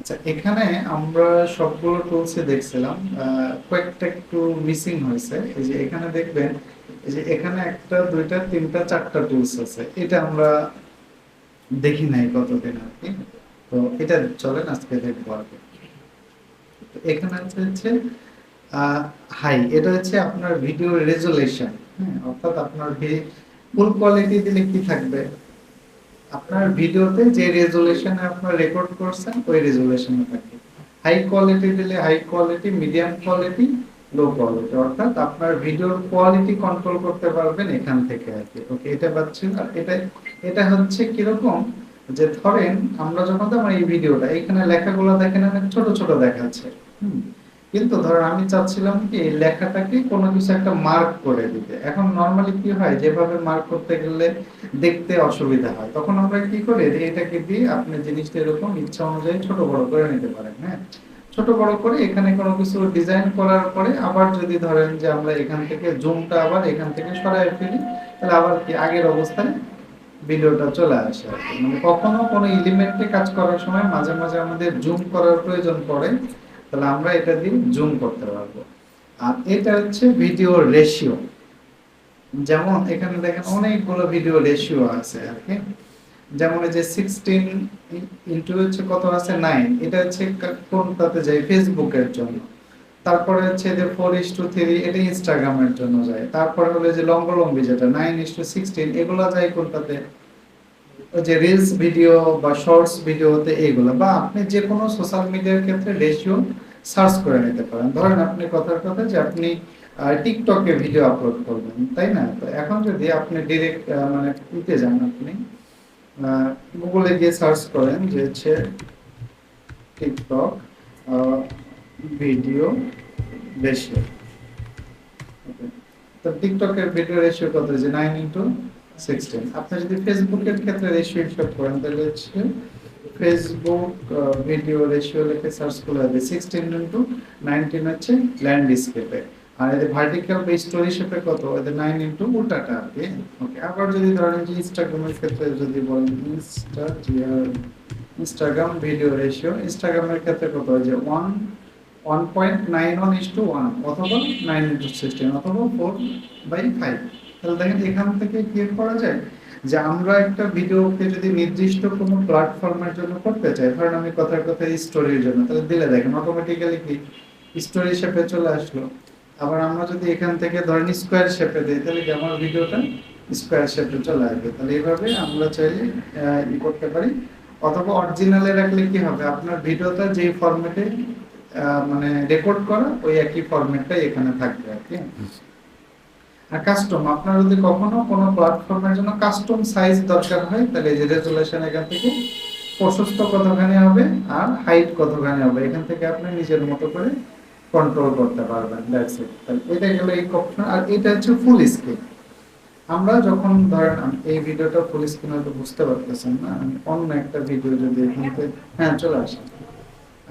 আচ্ছা, এখানে আমরা সবগুলো টুলসই দেখছিলাম। কয়েকটা একটু মিসিং হয়েছে। এই যে এখানে দেখবেন, এই যে এখানে একটা দুইটা তিনটা চারটা টুলস আছে, এটা আমরা দেখি নাই কতদিন আর কি। তো এটা চলেন আজকে দেখবো আর কি। তো এখানে হচ্ছে হাই, এটা হচ্ছে আপনার ভিডিও রেজুলেশন। হ্যাঁ, অর্থাৎ আপনার ফুল কোয়ালিটি দিলে কি থাকবে, আপনার ভিডিওতে যে রেজুলেশনে আপনার রেকর্ড করছেন ওই রেজুলেশনে থাকবে। হাই কোয়ালিটি দিলে high quality, medium quality, low quality, অর্থাৎ আপনার ভিডিওর কোয়ালিটি কন্ট্রোল করতে পারবেন এখান থেকে আর কি। ওকে, এটা পাচ্ছেন। আর এটা এটা হচ্ছে কিরকম, যে ধরেন আমরা যখন আমার এই ভিডিওটা, এখানে লেখাগুলো দেখেন অনেক ছোট ছোট দেখাচ্ছে। হুম, কিন্তু ধরেন আমি চাচ্ছিলাম কি এই লেখাটাকে কোনো কিছু একটা মার্ক করে দিতে। এখন নরমালি কি হয়, যেভাবে মার্ক করতে গেলে দেখতে অসুবিধা হয়, তখন আমরা কি করি, এটাকে দিয়ে আপনি জিনিসটা এরকম ইচ্ছা অনুযায়ী ছোট বড় করে নিতে পারেন। হ্যাঁ, ছোট বড় করে এখানে কোনো কিছু ডিজাইন করার পরে আবার যদি ধরেন যে আমরা এখান থেকে জুমটা আবার এখান থেকে সরাই ফেলি, তাহলে আবার কি আগের অবস্থায় ভিডিওটা চলে আসে আর কি। মানে কখনো কোনো এলিমেন্টে কাজ করার সময় মাঝে মাঝে আমাদের জুম করার প্রয়োজন পড়ে, তাহলে আমরা এটা দিয়ে জুম করতে পারবো। আর এটা হচ্ছে ভিডিও রেশিও। যেমন এখানে দেখেন অনেকগুলো ভিডিও রেশিও আছে আর কি। যেমন এই যে 16 ইনটু হচ্ছে কত আছে 9, এটা হচ্ছে কোনটাতে যায়, ফেসবুকের জন্য। তারপরে হচ্ছে যে 4:3, এটা ইনস্টাগ্রামের জন্য যায়। তারপরে হলো যে লম্বলম্বি যেটা 9:16, এগুলো যায় কোনটাতে, ওই যে রিলস ভিডিও বা শর্টস ভিডিওতে, এগুলো। বা আপনি যে কোনো সোশ্যাল মিডিয়ার ক্ষেত্রে রেশিও সার্চ করে নিতে পারেন। ধরেন আপনি কথার কথা যে আপনি টিকটকে ভিডিও আপলোড করবেন, তাই না? তো এখন যদি আপনি ডিরেক্ট মানে ইতে যান, আপনি গুগলে গিয়ে সার্চ করেন যে হচ্ছে টিকটক ভিডিও রেশিও। তো টিকটকের ভিডিও রেশিও কত, যে 9:16। আপনি যদি ফেসবুকের ক্ষেত্রে রেশিও হিসাব করেন, তাহলে হচ্ছে ফেসবুক ভিডিও রেশিও লিখে সার্চ করলে হবে 16:19 হচ্ছে ল্যান্ডস্কেপে। আর এদের ভার্টিক্যাল বা স্টোরি শেপে কত, এদের 9 উল্টাটা আর কি। ওকে, আবার যদি ধরেন যে ইনস্টাগ্রামের ক্ষেত্রে যদি বলেন, ইনস্টাগ্রাম ভিডিও রেশিও, ইনস্টাগ্রামের ক্ষেত্রে কত হয় যে 1.91:1, অথবা 9:16, অথবা 4/5। তাহলে দেখেন এখান থেকে কি করা যায়, যে আমরা একটা ভিডিওকে যদি নির্দিষ্ট কোনো প্ল্যাটফর্মের জন্য করতে চাই, ধরেন আমি কথার কথা স্টোরির জন্য, তাহলে দিলে দেখেন অটোমেটিক্যালি কি স্টোরি শেপে চলে আসলো। আবার আমরা যদি এখান থেকে ধরেন স্কোয়ার শেপে দিই, তাহলে কি আমার ভিডিওটা স্কোয়ার শেপে চলে আসবে। তাহলে এইভাবে আমরা চাইলে করতে পারি। অথবা অরিজিনালে রাখলে কি হবে, আপনার ভিডিওটা যেই ফরম্যাটে মানে রেকর্ড করা, ওই একই ফরম্যাটটাই এখানে থাকবে আর কি। আর কাস্টম, আপনার যদি কখনো কোনো প্ল্যাটফর্মের জন্য কাস্টম সাইজ দরকার হয়, তাহলে এই যে রেজুলেশন এখান থেকে প্রশস্ত কতখানি হবে আর হাইট কতখানি হবে, এখান থেকে আপনি নিজের মতো করে কন্ট্রোল করতে পারবেন। That's it. তাহলে এটা গেল এই অপশন। আর এটা হচ্ছে ফুল স্ক্রিন। আমরা যখন ধরেন এই ভিডিওটা ফুল স্ক্রিন হয়তো বুঝতে পারতেছেন না, আমি অন্য একটা ভিডিও যদি এখান থেকে, হ্যাঁ চলে আসে,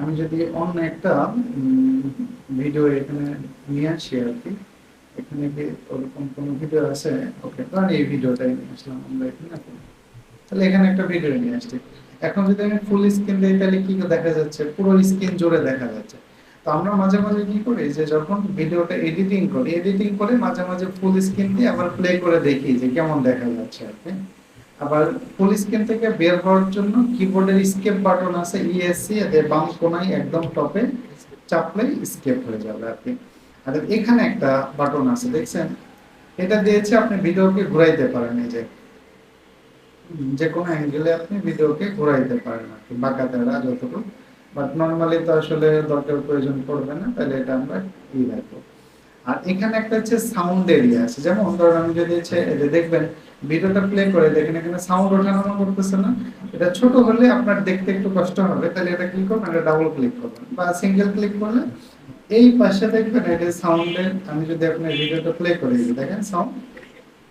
আমি যদি অন্য একটা ভিডিও এখানে নিয়ে আসি আর কি, এখানে কি ওরকম কোনো ভিডিও আছে? ওকে, কারণ এই ভিডিওটাই নিয়ে আসলাম আমরা এখানে। তাহলে এখানে একটা ভিডিও নিয়ে আসছি। এখন যদি আমি ফুল স্ক্রিন দিই, তাহলে কি দেখা যাচ্ছে, পুরো স্ক্রিন জুড়ে দেখা যাচ্ছে। তো আমরা মাঝে মাঝে কি করি, যে যখন ভিডিওটা এডিটিং করে মাঝে মাঝে ফুল স্ক্রিন দিয়ে আবার প্লে করে দেখি যে কেমন দেখা যাচ্ছে আর কি। আবার ফুল স্ক্রিন থেকে বের হওয়ার জন্য কিবোর্ডের স্কেপ বাটন আছে, ইএসসি, এর বাম কোনায় একদম টপে চাপলেই স্কেপ হয়ে যাবে আর কি। আর এখানে একটা বাটন আছে দেখছেন, এটা দিয়েছে আপনি ভিডিওকে ঘুরাইতে পারেন, এই যে কোনো অ্যাঙ্গেলে আপনি ভিডিওকে ঘোরাইতে পারেন আর কি, বাঁকা তেড়া যতটুকু। বাট নর্মালি তো আসলে দরকার প্রয়োজন পড়বে না, তাহলে এটা আমরা রাখবো। আর এখানে একটা হচ্ছে সাউন্ড এরিয়া আছে। যেমন ধরুন আমি যদি দেখবেন ভিডিওটা প্লে করে দেখেন এখানে সাউন্ড ওঠানামা করতেছে না, এটা ছোট হলে আপনার দেখতে একটু কষ্ট হবে, তাহলে এটা কি করবেন, এটা ডাবল ক্লিক করবেন বা সিঙ্গেল ক্লিক করলে এই পাশে দেখবেন এটা সাউন্ডের, আমি যদি আপনার ভিডিওটা প্লে করে দিই, দেখেন সাউন্ড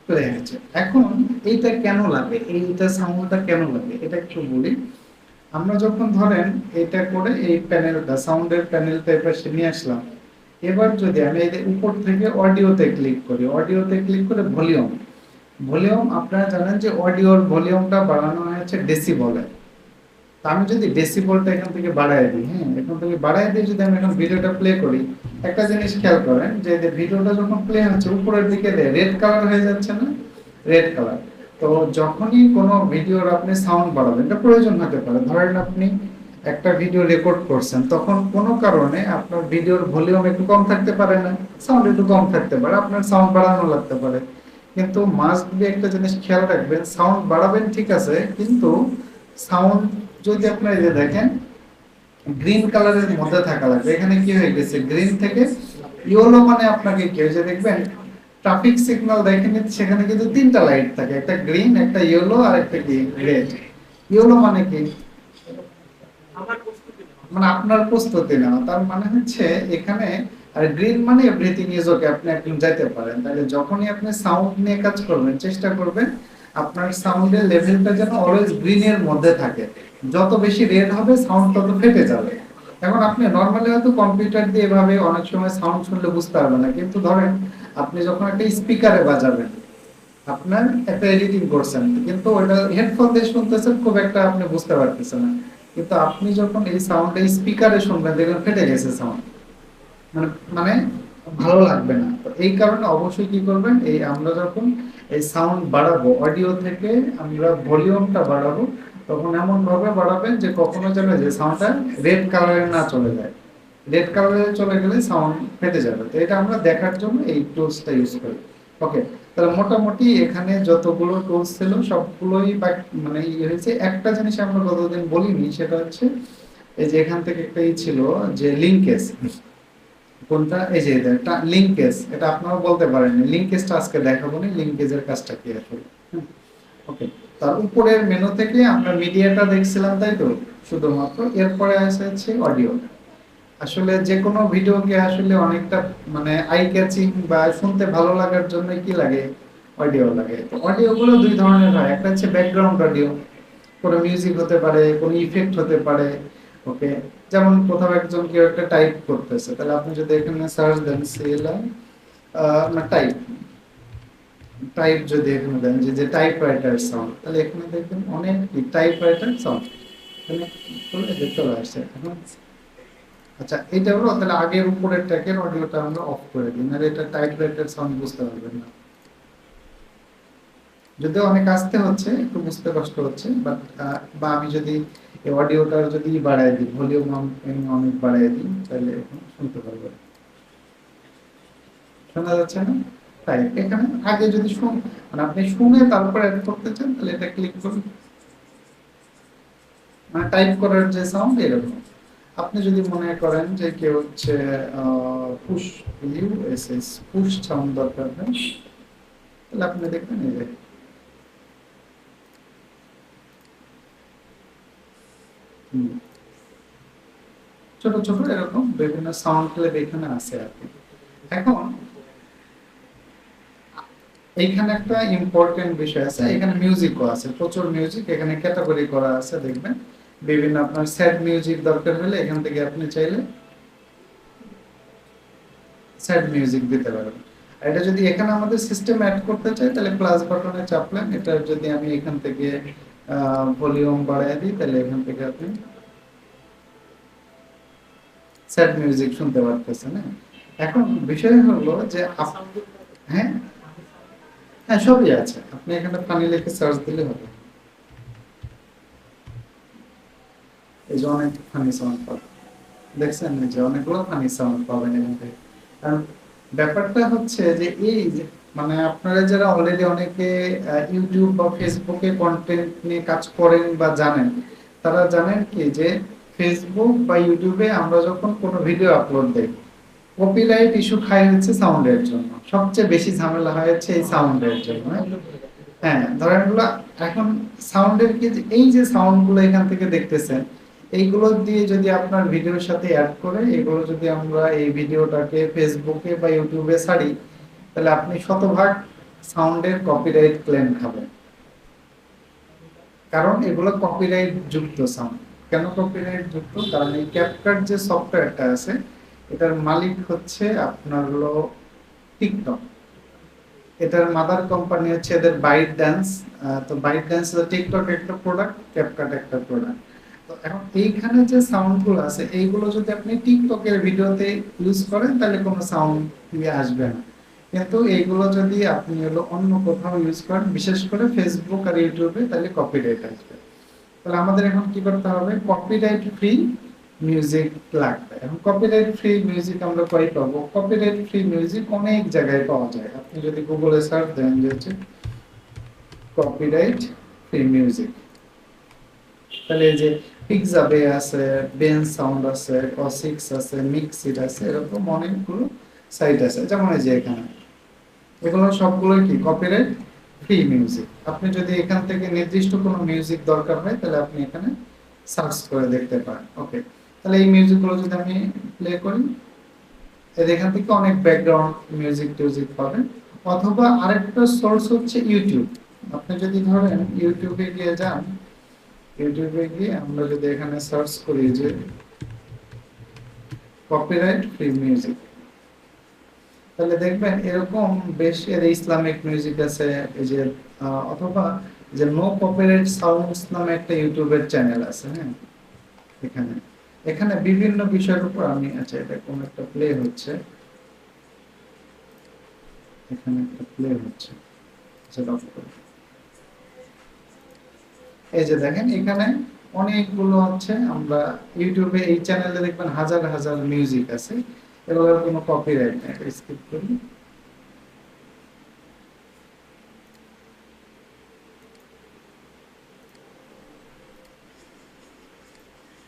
প্লে হচ্ছে। এখন এইটা কেন লাগে, এইটা সাউন্ডটা কেন লাগে, এটা একটু বলি। আমরা যখন ধরেন এটা করে এই প্যানেলটা, সাউন্ডের প্যানেলটা এই পাশে নিয়ে আসলাম, এবার যদি আমি এই উপর থেকে অডিওতে ক্লিক করি, অডিওতে ক্লিক করে ভলিউম, ভলিউম আপনারা জানেন যে অডিওর ভলিউমটা বাড়ানো হয়েছে ডেসিবলে, আমি যদি ডেসিবলটা এখান থেকে বাড়ায় দিই, হ্যাঁ এখান থেকে বাড়ায় দিয়ে যদি আমি এখন ভিডিওটা প্লে করি, একটা জিনিস খেয়াল করেন যে ভিডিওটা যখন প্লে হচ্ছে উপরের দিকে রেড কালার হয়ে যাচ্ছে না, রেড কালার। তো যখনই কোনো ভিডিওর আপনি সাউন্ড বাড়াবেন, এটা প্রয়োজন হতে পারে, ধরেন আপনি একটা ভিডিও রেকর্ড করছেন, তখন কোনো কারণে আপনার ভিডিওর ভলিউম একটু কম থাকতে পারে না, সাউন্ড একটু কম থাকতে পারে, আপনার সাউন্ড বাড়ানো লাগতে পারে। কিন্তু মাস্ট বি একটা জিনিস খেয়াল রাখবেন, সাউন্ড বাড়াবেন ঠিক আছে, কিন্তু সাউন্ড যদি আপনারা এই যে দেখেন গ্রিন কালারের মধ্যে থাকা লাগবে। এখানে কি হয়ে গেছে, গ্রিন থেকে ইয়েলো, মানে আপনাকে কি যে দেখবেন ট্রাফিক সিগন্যাল দেখেন, সেখানে কিন্তু তিনটা লাইট থাকে, একটা গ্রিন, একটা ইয়েলো আর একটা কি রেড। ইয়েলো মানে কি, মানে আপনার প্রস্তুতি নেওয়া, তার মানে হচ্ছে এখানে। আর গ্রিন মানে এভরিথিং ইজ ওকে, আপনি একদম যাইতে পারেন। তাহলে যখনই আপনি সাউন্ড নিয়ে কাজ করবেন, চেষ্টা করবেন আপনার সাউন্ডের লেভেলটা যেন অলওয়েজ গ্রিনের মধ্যে থাকে। যত বেশি রেড হবে সাউন্ড তত ফেটে যাবে। এখন আপনি নরমালি হয়তো কম্পিউটার দিয়ে এভাবে অনেক সময় সাউন্ড শুনলে বুঝতে পারবেন না, কিন্তু ধরেন আপনি যখন একটা স্পিকারে বাজাবেন, আপনার একটা এডিটিং করছেন, কিন্তু ওটা হেডফোন দিয়ে শুনতেছেন, খুব একটা আপনি বুঝতে পারতেছেন না। কিন্তু আপনি যখন এই সাউন্ডটা স্পিকারে শুনবেন, দেখবেন ফেটে গেছে সাউন্ড, মানে মানে ভালো লাগবে না। তো এই কারণে অবশ্যই কি করবেন, এই আমরা যখন এই সাউন্ড বাড়াবো, অডিও থেকে আমরা ভলিউমটা বাড়াবো, তখন এমন ভাবে বাড়াবেন যে কখনো যেন যে সাউন্ডটা রেড কালারে না চলে যায়। রেড কালারে চলে গেলে সাউন্ড ফেটে যাবে। তো এটা আমরা দেখার জন্য এই টুলসটা ইউজ করি। ওকে, তাহলে মোটামুটি এখানে যতগুলো টুলস ছিল সবগুলোই মানে ইয়ে হয়েছে। একটা জিনিস আমরা গতদিন বলিনি, সেটা হচ্ছে এই যে এখান থেকে একটা ছিল যে লিঙ্কেজ, কোনটা, এই যে এটা লিঙ্কেজ, এটা আপনারা বলতে পারেন লিঙ্কেজটা আজকে দেখাবো না, লিঙ্কেজের কাজটা কি আসলে। ওকে, তার উপরের মেনু থেকে আমরা মিডিয়াটা দেখছিলাম, তাই তো, শুধুমাত্র। এরপরে আছে অডিও। আসলে যে কোনো ভিডিওকে আসলে অনেকটা মানে আই ক্যাচিং বা শুনতে ভালো লাগার জন্য কি লাগে, অডিও লাগে। তো অডিও গুলো দুই ধরনের হয়, একটা হচ্ছে ব্যাকগ্রাউন্ড অডিও, কোনো মিউজিক হতে পারে, কোনো ইফেক্ট হতে পারে। ওকে, যেমন কোথাও একজন কেউ একটা টাইপ করতেছে, তাহলে আপনি যদি এখানে সার্চ দেন সিএলআই না টাইপ, টাইপ যদি এখানে দেন যে যে টাইপরাইটার সাউন্ড, তাহলে এখানে দেখবেন অনেক টাইপরাইটার সাউন্ড এখানে চলে আসছে এখন। আচ্ছা, এটা হলো, তাহলে আগের উপরের ট্যাগের অডিওটা আমরা অফ করে দিই, না এটা টাইপরাইটার সাউন্ড বুঝতে পারবেন না। যদিও অনেক আসতে হচ্ছে, একটু বুঝতে কষ্ট হচ্ছে, বাট বা আমি যদি এই অডিওটা যদি বাড়ায় দিই, ভলিউম অনেক বাড়ায় দিই, তাহলে শুনতে পারবেন। শোনা যাচ্ছে না? তাই এখানে আগে যদি মানে আপনি শুনে তারপরে অ্যাড করতে চান, তাহলে এটা ক্লিক করুন। মানে টাইপ করার যে সাউন্ড এরকম। আপনি যদি মনে করেন যে কেউ হচ্ছে পুশ ইউএসএস পুশ সাউন্ড দরকার হয়, তাহলে আপনি দেখবেন এই যে ছোট ছোট এরকম বিভিন্ন সাউন্ড ক্লিপ এখানে আছে আর কি। এখন এইখানে একটা ইম্পর্টেন্ট বিষয় আছে, এখানে মিউজিকও আছে, প্রচুর মিউজিক এখানে ক্যাটাগরি করা আছে, দেখবেন বিভিন্ন আপনার স্যাড মিউজিক দরকার হলে এখান থেকে আপনি চাইলে স্যাড মিউজিক দিতে পারবেন। আর এটা যদি এখানে আমাদের সিস্টেম অ্যাড করতে চাই, তাহলে প্লাস বাটনে চাপলেন, এটা যদি আমি এখান থেকে ভলিউম বাড়ায় দিই, তাহলে এখান থেকে আপনি স্যাড মিউজিক শুনতে পারতেছেন। এখন বিষয় হলো যে হ্যাঁ হ্যাঁ সবই আছে, আপনি এখানে ফানি লিখে সার্চ দিলে হবে, এই যে অনেক ফানি সাউন্ড পাবেন, দেখছেন যে অনেকগুলো ফানি সাউন্ড পাবেন এখান থেকে। কারণ ব্যাপারটা হচ্ছে যে এই যে মানে আপনারা যারা অলরেডি অনেকে ইউটিউব বা ফেসবুকে কন্টেন্ট নিয়ে কাজ করেন বা জানেন, তারা জানেন কি যে ফেসবুক বা ইউটিউবে আমরা যখন কোনো ভিডিও আপলোড দেই, কপিরাইট ইস্যু খাই হচ্ছে সাউন্ডের জন্য, সবচেয়ে বেশি ঝামেলা হয়েছে এই সাউন্ডের জন্য। হ্যাঁ ধরেন এগুলো এখন সাউন্ডের কি এই যে সাউন্ড গুলো এখান থেকে দেখতেছেন, এইগুলো দিয়ে যদি আপনার ভিডিওর সাথে অ্যাড করে এগুলো যদি আমরা এই ভিডিওটাকে ফেসবুকে বা ইউটিউবে ছাড়ি, তাহলে আপনি শতভাগ সাউন্ডের কপিরাইট ক্লেম খাবেন। কারণ এগুলো কপিরাইট যুক্ত সাউন্ড। কেন কপিরাইট যুক্ত? কারণ এই ক্যাপকাট যে সফটওয়্যারটা আছে, এটার মালিক হচ্ছে আপনার হলো টিকটক। এটার মাদার কোম্পানি হচ্ছে এদের বাইট ড্যান্স। তো বাইট ড্যান্স টিকটক একটা প্রোডাক্ট, ক্যাপকাট একটা প্রোডাক্ট। তো এখন এইখানে যে সাউন্ডগুলো আছে এইগুলো যদি আপনি টিকটকের ভিডিওতে ইউজ করেন তাহলে কোনো সাউন্ড দিয়ে আসবে না, কিন্তু এইগুলো যদি আপনি হলো অন্য কোথাও ইউজ করেন, বিশেষ করে ফেসবুক আর ইউটিউবে, তাহলে কপিরাইট আসবে। তাহলে আমাদের এখন কি করতে হবে, কপিরাইট ফ্রি মিউজিক লাগবে। এখন কপিরাইট ফ্রি মিউজিক আমরা কই পাবো? কপিরাইট ফ্রি মিউজিক অনেক জায়গায় পাওয়া যায়। আপনি যদি গুগলে সার্চ দেন যে হচ্ছে কপিরাইট ফ্রি মিউজিক, তাহলে এই যে পিক্সাবে আছে, বেন সাউন্ড আছে, কসিক্স আছে, মিক্সিট আছে, এরকম অনেকগুলো সাইট আছে। যেমন এই যে এখানে, এগুলো সবগুলোই কি কপিরাইট ফ্রি মিউজিক। আপনি যদি এখান থেকে নির্দিষ্ট কোনো মিউজিক দরকার হয় তাহলে আপনি এখানে সার্চ করে দেখতে পারেন। ওকে, তাহলে এই মিউজিকগুলো যদি আমি প্লে করি, এখান থেকে অনেক ব্যাকগ্রাউন্ড মিউজিক টিউজিক পাবেন। অথবা আরেকটা সোর্স হচ্ছে ইউটিউব। আপনি যদি ধরেন ইউটিউবে গিয়ে যান, ইউটিউবে গিয়ে আমরা যদি এখানে সার্চ করি যে কপিরাইট ফ্রি মিউজিক, তাহলে দেখবেন এরকম বেশ এর ইসলামিক মিউজিক আছে, এই যে অথবা যে নো কপিরাইট সাউন্ডস নামে একটা ইউটিউবের চ্যানেল আছে। হ্যাঁ, এখানে এখানে বিভিন্ন বিষয়ের উপর আমি, আচ্ছা এটা কোন একটা প্লে হচ্ছে, এখানে একটা প্লে হচ্ছে, সেটা অফ করি। এই যে দেখেন এখানে অনেকগুলো আছে, আমরা ইউটিউবে এই চ্যানেলে দেখবেন হাজার হাজার মিউজিক আছে, এগুলোর কোনো কপিরাইট নেই। স্কিপ করি।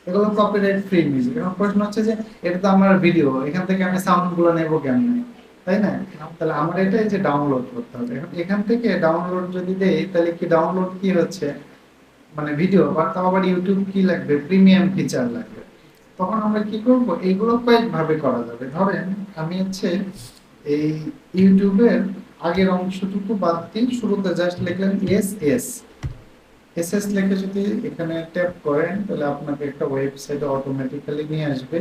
এগুলো কপিরাইট ফ্রি মিউজিক। এখন প্রশ্ন হচ্ছে যে এটা তো আমার ভিডিও, এখান থেকে আমি সাউন্ড গুলো নেব কেমনে, তাই না? তাহলে আমার এটা এই যে ডাউনলোড করতে হবে। এখন এখান থেকে ডাউনলোড যদি দেই তাহলে কি ডাউনলোড কি হচ্ছে, মানে ভিডিও বা তাও আবার ইউটিউব কি লাগবে, প্রিমিয়াম ফিচার লাগবে। তখন আমরা কি করব, এইগুলো কয়েক ভাবে করা যাবে। ধরেন আমি হচ্ছে এই ইউটিউবের আগের অংশটুকু বাদ দিয়ে শুরুতে জাস্ট লিখলেন এস এস এস এস লিখে যদি এখানে ট্যাপ করেন তাহলে আপনাকে একটা ওয়েবসাইটে অটোমেটিক্যালি নিয়ে আসবে।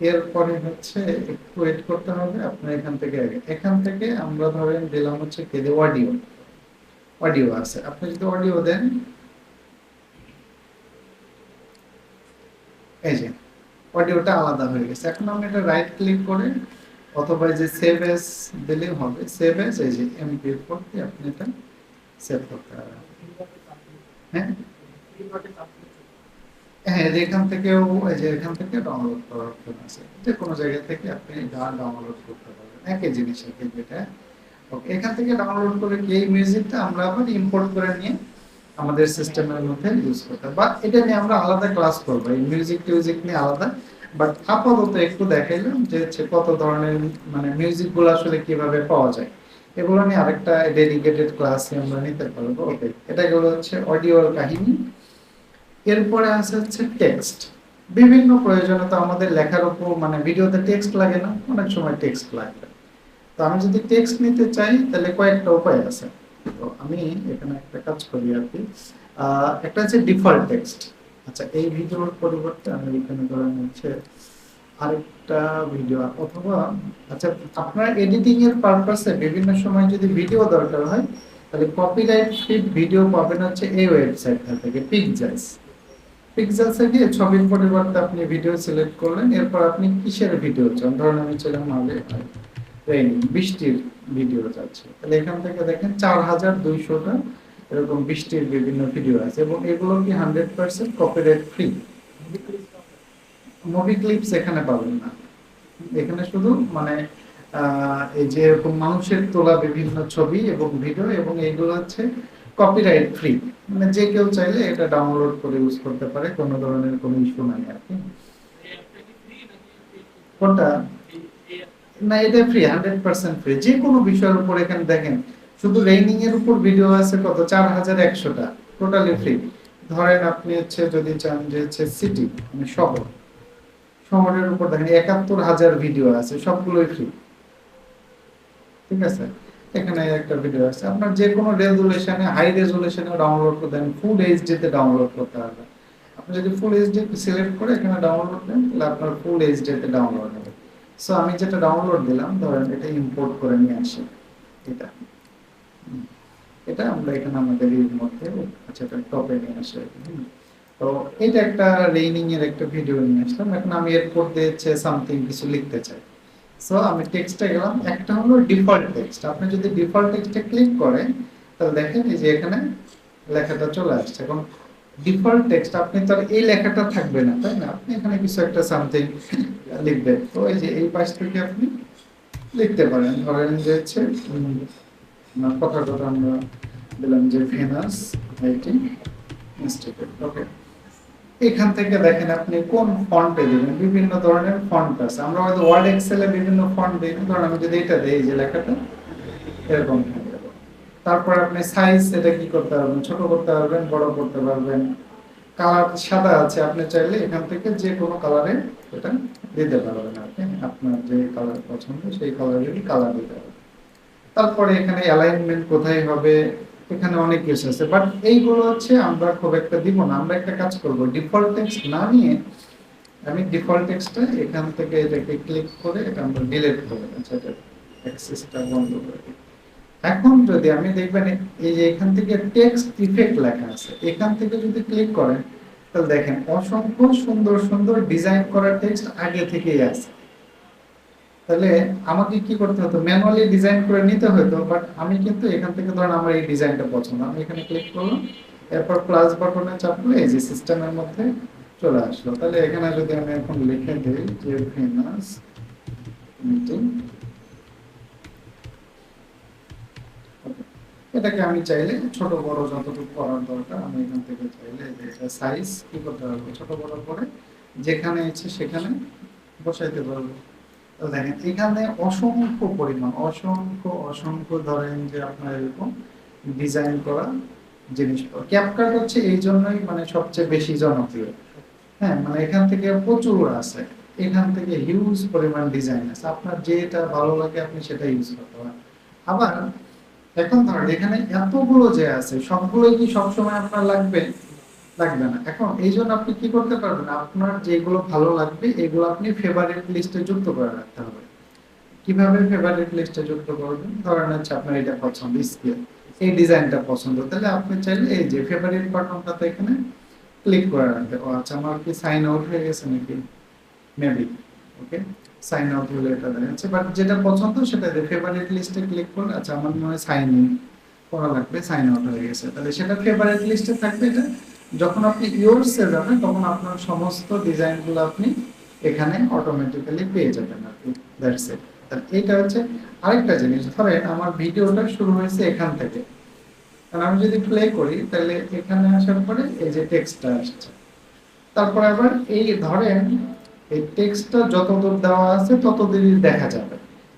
এরপরে হচ্ছে একটু ওয়েট করতে হবে আপনার। এখান থেকে আমরা ধরেন দিলাম হচ্ছে কি অডিও, অডিও আছে। আপনি যদি অডিও দেন, এই যে অডিওটা আলাদা হয়ে গেছে। এখন আমি এটা রাইট ক্লিক করে অথবা এই যে সেভ এস দিলেও হবে। সেভ এস, এই যে MP4 দিয়ে আপনি এটা সেভ করতে পারবেন। হ্যাঁ হ্যাঁ, এখান থেকেও এই যে এখান থেকে ডাউনলোড করার অপশন আছে। যে কোনো জায়গা থেকে আপনি গান ডাউনলোড করতে পারবেন, একই জিনিস একই যেটা। ওকে, এখান থেকে ডাউনলোড করে কি এই মিউজিকটা আমরা আবার ইম্পোর্ট করে নিয়ে আমাদের সিস্টেমের মধ্যে ইউজ করতে, বা এটা নিয়ে আমরা আলাদা ক্লাস করবো, এই মিউজিক টিউজিক নিয়ে আলাদা। বাট আপাতত একটু দেখাইলাম যে হচ্ছে কত ধরনের মানে মিউজিক গুলো আসলে কিভাবে পাওয়া যায়, এগুলো নিয়ে আরেকটা ডেডিকেটেড ক্লাস আমরা নিতে পারবো। ওকে, এটা গেলো হচ্ছে অডিওর কাহিনী। এরপরে আছে হচ্ছে টেক্সট। বিভিন্ন প্রয়োজনীয়তা আমাদের লেখার উপর, মানে ভিডিওতে টেক্সট লাগে না, অনেক সময় টেক্সট লাগবে। তো আমি যদি টেক্সট নিতে চাই তাহলে কয়েকটা উপায় আছে। তো আমি এখানে একটা কাজ করি আর কি। একটা হচ্ছে ডিফল্ট টেক্সট। আচ্ছা, এই ভিডিওর পরিবর্তে আমি এখানে ধরেন হচ্ছে আরেকটা ভিডিও, অথবা আচ্ছা আপনার এডিটিং এর পারপাসে বিভিন্ন সময় যদি ভিডিও দরকার হয় তাহলে কপিরাইট ফ্রি ভিডিও পাবেন হচ্ছে এই ওয়েবসাইট থেকে, পিক্সেলস। পিক্সেলসে গিয়ে ছবির পরিবর্তে আপনি ভিডিও সিলেক্ট করলেন, এরপর আপনি কিসের ভিডিও চান, ধরুন আমি চাইলাম আগে রেইন, বৃষ্টির ভিডিও যাচ্ছে, তাহলে এখান থেকে দেখেন 4200টা এরকম বৃষ্টির বিভিন্ন ভিডিও আছে, এবং এগুলো কি 100% কপিরাইট ফ্রি। মুভি ক্লিপস এখানে পাবেন না, এখানে শুধু মানে এই যে এরকম মানুষের তোলা বিভিন্ন ছবি এবং ভিডিও, এবং এইগুলো হচ্ছে কপিরাইট ফ্রি, মানে যে কেউ চাইলে এটা ডাউনলোড করে ইউজ করতে পারে, কোনো ধরনের কোনো ইস্যু নাই আর কি। কোনটা? না, এটা ফ্রি, 100% ফ্রি। যে কোনো বিষয়ের উপর এখানে দেখেন, শুধু রেইনিং এর উপর ভিডিও আছে কত, 4100টা, টোটালি ফ্রি। ধরেন আপনি হচ্ছে যদি চান যে হচ্ছে সিটি মানে শহর, শহরের উপর দেখেন 71,000 ভিডিও আছে, সবগুলোই ফ্রি। ঠিক আছে, এখানে একটা ভিডিও আছে, আপনার যে কোনো রেজুলেশনে, হাই রেজুলেশনে ডাউনলোড করে দেন, ফুল এইচডি তে ডাউনলোড করতে হবে। আপনি যদি ফুল এইচডি সিলেক্ট করে এখানে ডাউনলোড দেন তাহলে আপনার ফুল এইচডি তে ডাউনলোড হবে। সো আমি যেটা ডাউনলোড দিলাম, ধরেন এটা ইম্পোর্ট করে নিয়ে আসি, এটা এটা আমরা এখানে আমাদের এর মধ্যে, আচ্ছা এটা টপে নিয়ে আসি। তো এটা একটা রেইনিং এর একটা ভিডিও নিয়ে আসলাম। এখন আমি এরপর দিয়েছে সামথিং কিছু লিখতে চাই। সো আমি টেক্সটে গেলাম। একটা হলো ডিফল্ট টেক্সট। আপনি যদি ডিফল্ট টেক্সটে ক্লিক করেন তাহলে দেখেন এই যে এখানে লেখাটা চলে আসছে। এখন ডিফল্ট টেক্সট আপনি তো আর এই লেখাটা থাকবে না, তাই না? আপনি এখানে কিছু একটা সামথিং লিখবেন। তো এই যে এই পাশ থেকে আপনি লিখতে পারেন। ধরেন যে হচ্ছে কথাটা আমরা দিলাম যে ভেনাস আইটি ইনস্টিটিউট। ওকে, এখান থেকে দেখেন আপনি কোন ফন্টে দিবেন। বিভিন্ন ধরনের ফন্ট আছে। আমরা হয়তো ওয়ার্ড এক্সেলে বিভিন্ন ফন্ট দিই। ধরেন আমি যদি এটা দেই যে লেখাটা এরকম হয়ে যাবে। তারপর আপনি সাইজ এটা কি করতে পারবেন, ছোট করতে পারবেন, বড় করতে পারবেন। কালার সাদা আছে, আপনি চাইলে এখান থেকে যে কোনো কালারে এটা দিতে পারবেন। আপনি আপনার যে কালার পছন্দ সেই কালারেরই কালার দিতে পারবেন। তারপরে এখানে অ্যালাইনমেন্ট কোথায় হবে, এখানে অনেক কিছু আছে, বাট এইগুলো হচ্ছে আমরা খুব একটা দিব না। আমরা একটা কাজ করব, ডিফল্ট টেক্সট না নিয়ে আমি ডিফল্ট টেক্সটটা এখান থেকে এটাকে ক্লিক করে এটা আমরা ডিলিট করে দেব। সেটা অ্যাক্সেসটা বন্ধ করে দিই। এখন যদি আমি দেখবেন এই যে এখান থেকে টেক্সট ইফেক্ট লেখা আছে, এখান থেকে যদি ক্লিক করেন তাহলে দেখেন অসংখ্য সুন্দর সুন্দর ডিজাইন করা টেক্সট আগে থেকেই আছে। তাহলে আমাকে কি করতে হতো, ম্যানুয়ালি ডিজাইন করে নিতে হতো, বাট আমি কিন্তু এখান থেকে ধরেন আমার এই ডিজাইনটা পছন্দ, আমি এখানে ক্লিক করলাম, এরপর প্লাস বাটনে চাপলে এই যে সিস্টেমের মধ্যে চলে আসলো। তাহলে এখানে যদি আমি এখন লিখে দিই যে ফিনান্স মিটিং, এটাকে আমি চাইলে ছোট বড় যতটুকু করার দরকার আমি এখান থেকে চাইলে এটা সাইজ কি করতে পারবো, ছোট বড় করে যেখানে ইচ্ছে সেখানে বসাইতে পারবো। তো দেখেন এখানে অসংখ্য পরিমাণ অসংখ্য অসংখ্য ধরেন যে আপনার এরকম ডিজাইন করা জিনিস। ক্যাপকাট হচ্ছে এই জন্যই মানে সবচেয়ে বেশি জনপ্রিয়। হ্যাঁ, মানে এখান থেকে প্রচুর আছে, এখান থেকে হিউজ পরিমাণ ডিজাইন আছে। আপনার যেটা ভালো লাগে আপনি সেটা ইউজ করতে পারেন। আবার এখন ধরেন এখানে এতগুলো যে আছে সবগুলোই কি সবসময় আপনার লাগবে, লাগবে না। এখন এই জন্য আপনি কি করতে পারবেন, আপনার যেগুলো ভালো লাগবে এগুলো আপনি ফেভারিট লিস্টে যুক্ত করে রাখতে হবে। কিভাবে ফেভারিট লিস্টে যুক্ত করবেন, ধরেন হচ্ছে আপনার এটা পছন্দ, স্কেল এই ডিজাইনটা পছন্দ, তাহলে আপনি চাইলে এই যে ফেভারিট বাটনটাতে এখানে ক্লিক করে রাখতে। ও আচ্ছা, আমার কি সাইন আউট হয়ে গেছে নাকি, মেবি। ওকে, সাইন আউট হলে এটা দেখাচ্ছে, বাট যেটা পছন্দ সেটা ফেভারিট লিস্টে ক্লিক করলে, আচ্ছা আমার মনে হয় সাইন ইন করা লাগবে, সাইন আউট হয়ে গেছে, তাহলে সেটা ফেভারিট লিস্টে থাকবে। এটা যখন আপনি ইউরসে যাবেন তখন আপনার সমস্ত ডিজাইনগুলো আপনি এখানে অটোমেটিক্যালি পেয়ে যাবেন আর কি। That's it. এটা হচ্ছে আরেকটা জিনিস। ধরেন আমার ভিডিওটা শুরু হয়েছে এখান থেকে, কারণ আমি যদি প্লে করি তাহলে এখানে আসার পরে এই যে টেক্সটটা আসছে। তারপর আবার এই ধরেন এই টেক্সটটা যতদূর দেওয়া আছে ততদূরই দেখা যাবে।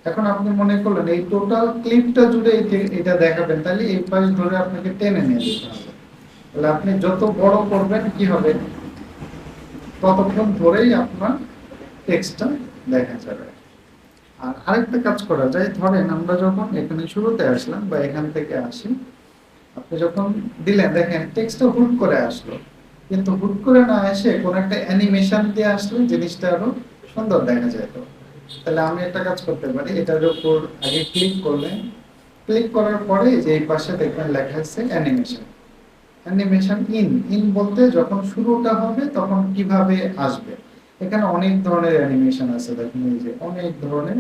এখন আপনি মনে করলেন এই টোটাল ক্লিপটা জুড়ে এটা দেখাবেন, তাহলে এই পাশ ধরে আপনাকে টেনে নিয়ে যেতে হবে। তাহলে আপনি যত বড় করবেন কি হবে, ততক্ষণ ধরেই আপনার টেক্সটটা দেখা যাবে। আর আরেকটা কাজ করা যায়, ধরেন আমরা যখন এখানে শুরুতে আসলাম বা এখান থেকে আসি, আপনি যখন দিলেন দেখেন টেক্সটটা হুট করে আসলো, কিন্তু হুট করে না এসে কোন একটা অ্যানিমেশন দিয়ে আসলে জিনিসটা আরো সুন্দর দেখা যেত। তাহলে আমি একটা কাজ করতে পারি, এটার উপর আগে ক্লিক করলেন, ক্লিক করার পরে যে এই পাশে দেখবেন লেখা আছে অ্যানিমেশন। অ্যানিমেশন ইন, ইন বলতে যখন শুরুটা হবে তখন কিভাবে আসবে। এখানে অনেক ধরনের অ্যানিমেশন আছে, দেখুন এই যে অনেক ধরনের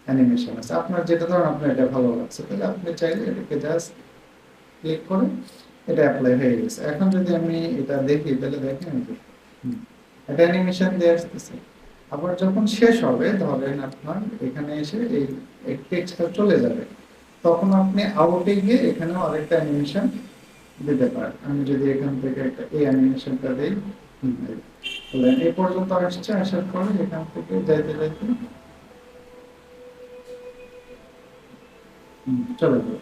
অ্যানিমেশন আছে। আপনার যেটা ধরেন আপনার এটা ভালো লাগছে, তাহলে আপনি চাইলে এটাকে জাস্ট ক্লিক করে এটা অ্যাপ্লাই হয়ে গেছে। এখন যদি আমি এটা দেখি তাহলে দেখেন যে এটা অ্যানিমেশন দিয়ে আসতেছে। আবার যখন শেষ হবে ধরেন আপনার এখানে এসে এই টেক্সটটা চলে যাবে, তখন আপনি আউটে গিয়ে এখানেও আরেকটা অ্যানিমেশন দিতে পারেন। আমি যদি এখান থেকে একটা এই অ্যানিমেশনটা দেই, তাহলে এই পর্যন্ত আসছে, আসার পরে এখান থেকে যাইতে যাইতে চলে যাবে।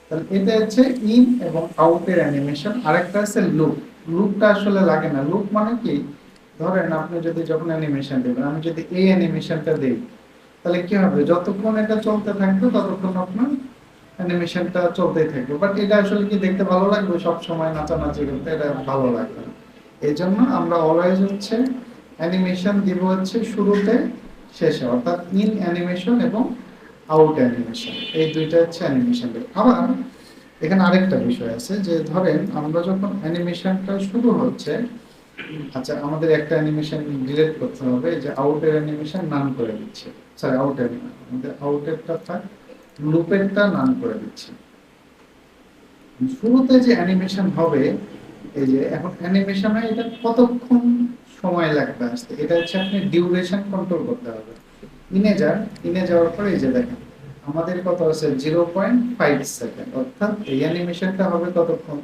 তাহলে এটা হচ্ছে ইন এবং আউটের অ্যানিমেশন। আরেকটা আছে লুপ। লুপটা আসলে লাগে না। লুপ মানে কি, ধরেন আপনি যদি যখন অ্যানিমেশন দেবেন, আমি যদি এই অ্যানিমেশনটা দেই তাহলে কি হবে, যতক্ষণ এটা চলতে থাকবে ততক্ষণ আপনার অ্যানিমেশনটা চলতেই থাকবে। বাট এটা আসলে কি দেখতে ভালো লাগবে, সব সময় নাচানাচি করতে এটা ভালো লাগবে না। এই জন্য আমরা অলওয়েজ হচ্ছে অ্যানিমেশন দিব হচ্ছে শুরুতে শেষে, অর্থাৎ ইন অ্যানিমেশন এবং আউট অ্যানিমেশন, এই দুইটা হচ্ছে অ্যানিমেশন। আবার এখানে আরেকটা বিষয় আছে যে ধরেন আমরা যখন অ্যানিমেশনটা শুরু হচ্ছে আচ্ছা, আমাদের একটা অ্যানিমেশন ডিলিট করতে হবে, এই যে আউটের অ্যানিমেশন নান করে দিচ্ছে, সরি আউটের না, আমাদের আউটেরটা থাক, লুপেরটা নান করে দিচ্ছি। শুরুতে যে অ্যানিমেশন হবে, এই যে এখন অ্যানিমেশনে এটা কতক্ষণ সময় লাগবে আসতে, এটা হচ্ছে আপনি ডিউরেশন কন্ট্রোল করতে হবে। ইনে যান, ইনে যাওয়ার পরে এই যে দেখেন আমাদের কত আছে 0.5 সেকেন্ড, অর্থাৎ এই অ্যানিমেশনটা হবে কতক্ষণ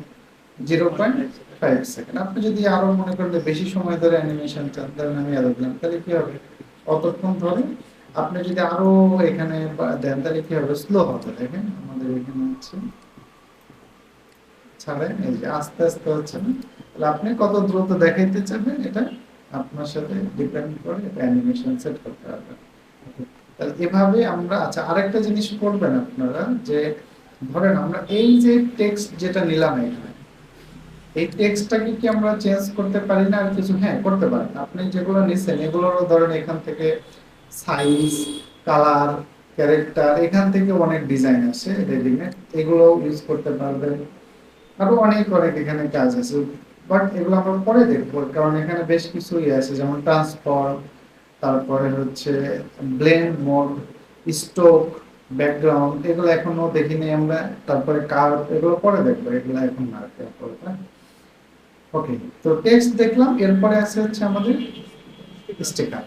0.5 সেকেন্ড। আপনি যদি আরো মনে করেন যে বেশি সময় ধরে অ্যানিমেশন চান, ধরেন আমি আরো দিলাম, তাহলে কি হবে অতক্ষণ ধরে। আপনি যদি আরো এখানে দেন তাহলে কি হবে, স্লো হবে। দেখেন আমাদের এখানে হচ্ছে ছাড়েন, এই যে আস্তে আস্তে হচ্ছে না, তাহলে আপনি কত দ্রুত দেখাইতে চাবেন এটা আপনার সাথে ডিপেন্ড করে, এটা অ্যানিমেশন সেট করতে হবে। তাহলে এভাবে আমরা, আচ্ছা আরেকটা জিনিস করবেন আপনারা, যে ধরেন আমরা এই যে টেক্সট যেটা নিলাম এখানে, এই টেক্সটটাকে কি আমরা চেঞ্জ করতে পারি না আর কিছু? হ্যাঁ করতে পারেন। আপনি যেগুলো নিছেন এগুলোরও ধরেন এখান থেকে সাইজ, কালার, ক্যারেক্টার, এখান থেকে অনেক ডিজাইন আছে রেডিমেড, এগুলো ইউজ করতে পারবেন। আরো অনেক অনেক এখানে কাজ আছে, বাট এগুলো আমরা পরে দেখবো, কারণ এখানে বেশ কিছু ইয়ে আছে, যেমন ট্রান্সফর্ম, তারপরে হচ্ছে ব্লেন্ড মোড, স্টোক, ব্যাকগ্রাউন্ড, এগুলো এখনো দেখিনি আমরা। তারপরে কার্ভ, এগুলো পরে দেখবো, এগুলো এখন না পরে। ওকে, তো টেক্সট দেখলাম, এরপরে আছে হচ্ছে আমাদের স্টিকার।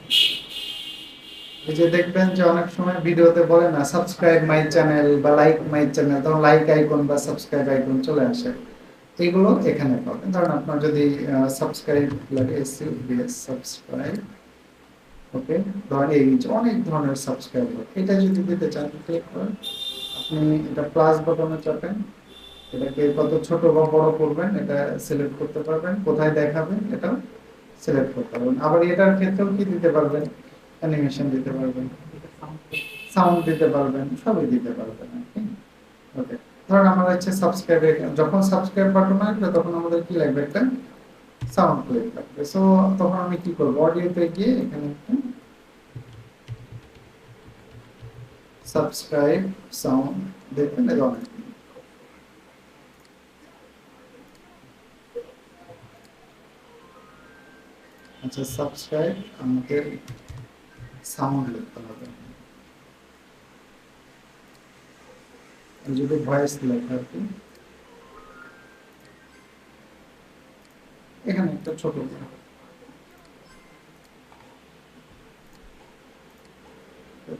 এই যে দেখবেন যে অনেক সময় ভিডিওতে বলে না সাবস্ক্রাইব মাই চ্যানেল বা লাইক মাই চ্যানেল, তখন লাইক আইকন বা সাবস্ক্রাইব আইকন চলে আসে, এগুলো এখানে পাবেন। ধরুন আপনার যদি সাবস্ক্রাইব লাগে, সাবস্ক্রাইব, ওকে, ধরেন এই যে অনেক ধরনের সাবস্ক্রাইবার, এটা যদি দিতে চান ক্লিক করেন, আপনি এটা প্লাস বাটনে চাপেন, এটাকে কত ছোট বা বড় করবেন এটা সিলেক্ট করতে পারবেন, কোথায় দেখাবেন এটাও সিলেক্ট করতে পারবেন। আবার এটার ক্ষেত্রেও কি দিতে পারবেন, অ্যানিমেশন দিতে পারবেন, সাউন্ড দিতে পারবেন, সবই দিতে পারবেন। ওকে, ধরুন আমার হচ্ছে সাবস্ক্রাইব, যখন সাবস্ক্রাইব বাটন আসবে তখন আমাদের কি লাগবে, একটা সাউন্ড ক্লিপ লাগবে। সো তখন আমি কি করব, অডিওতে গিয়ে এখানে সাবস্ক্রাইব সাউন্ড দেখবেন, এই অনেক। আচ্ছা, সাবস্ক্রাইব আমাদের সাউন্ড লিখতে হবে, যদি ভয়েস লেখা আর কি, এখানে একটা ছোট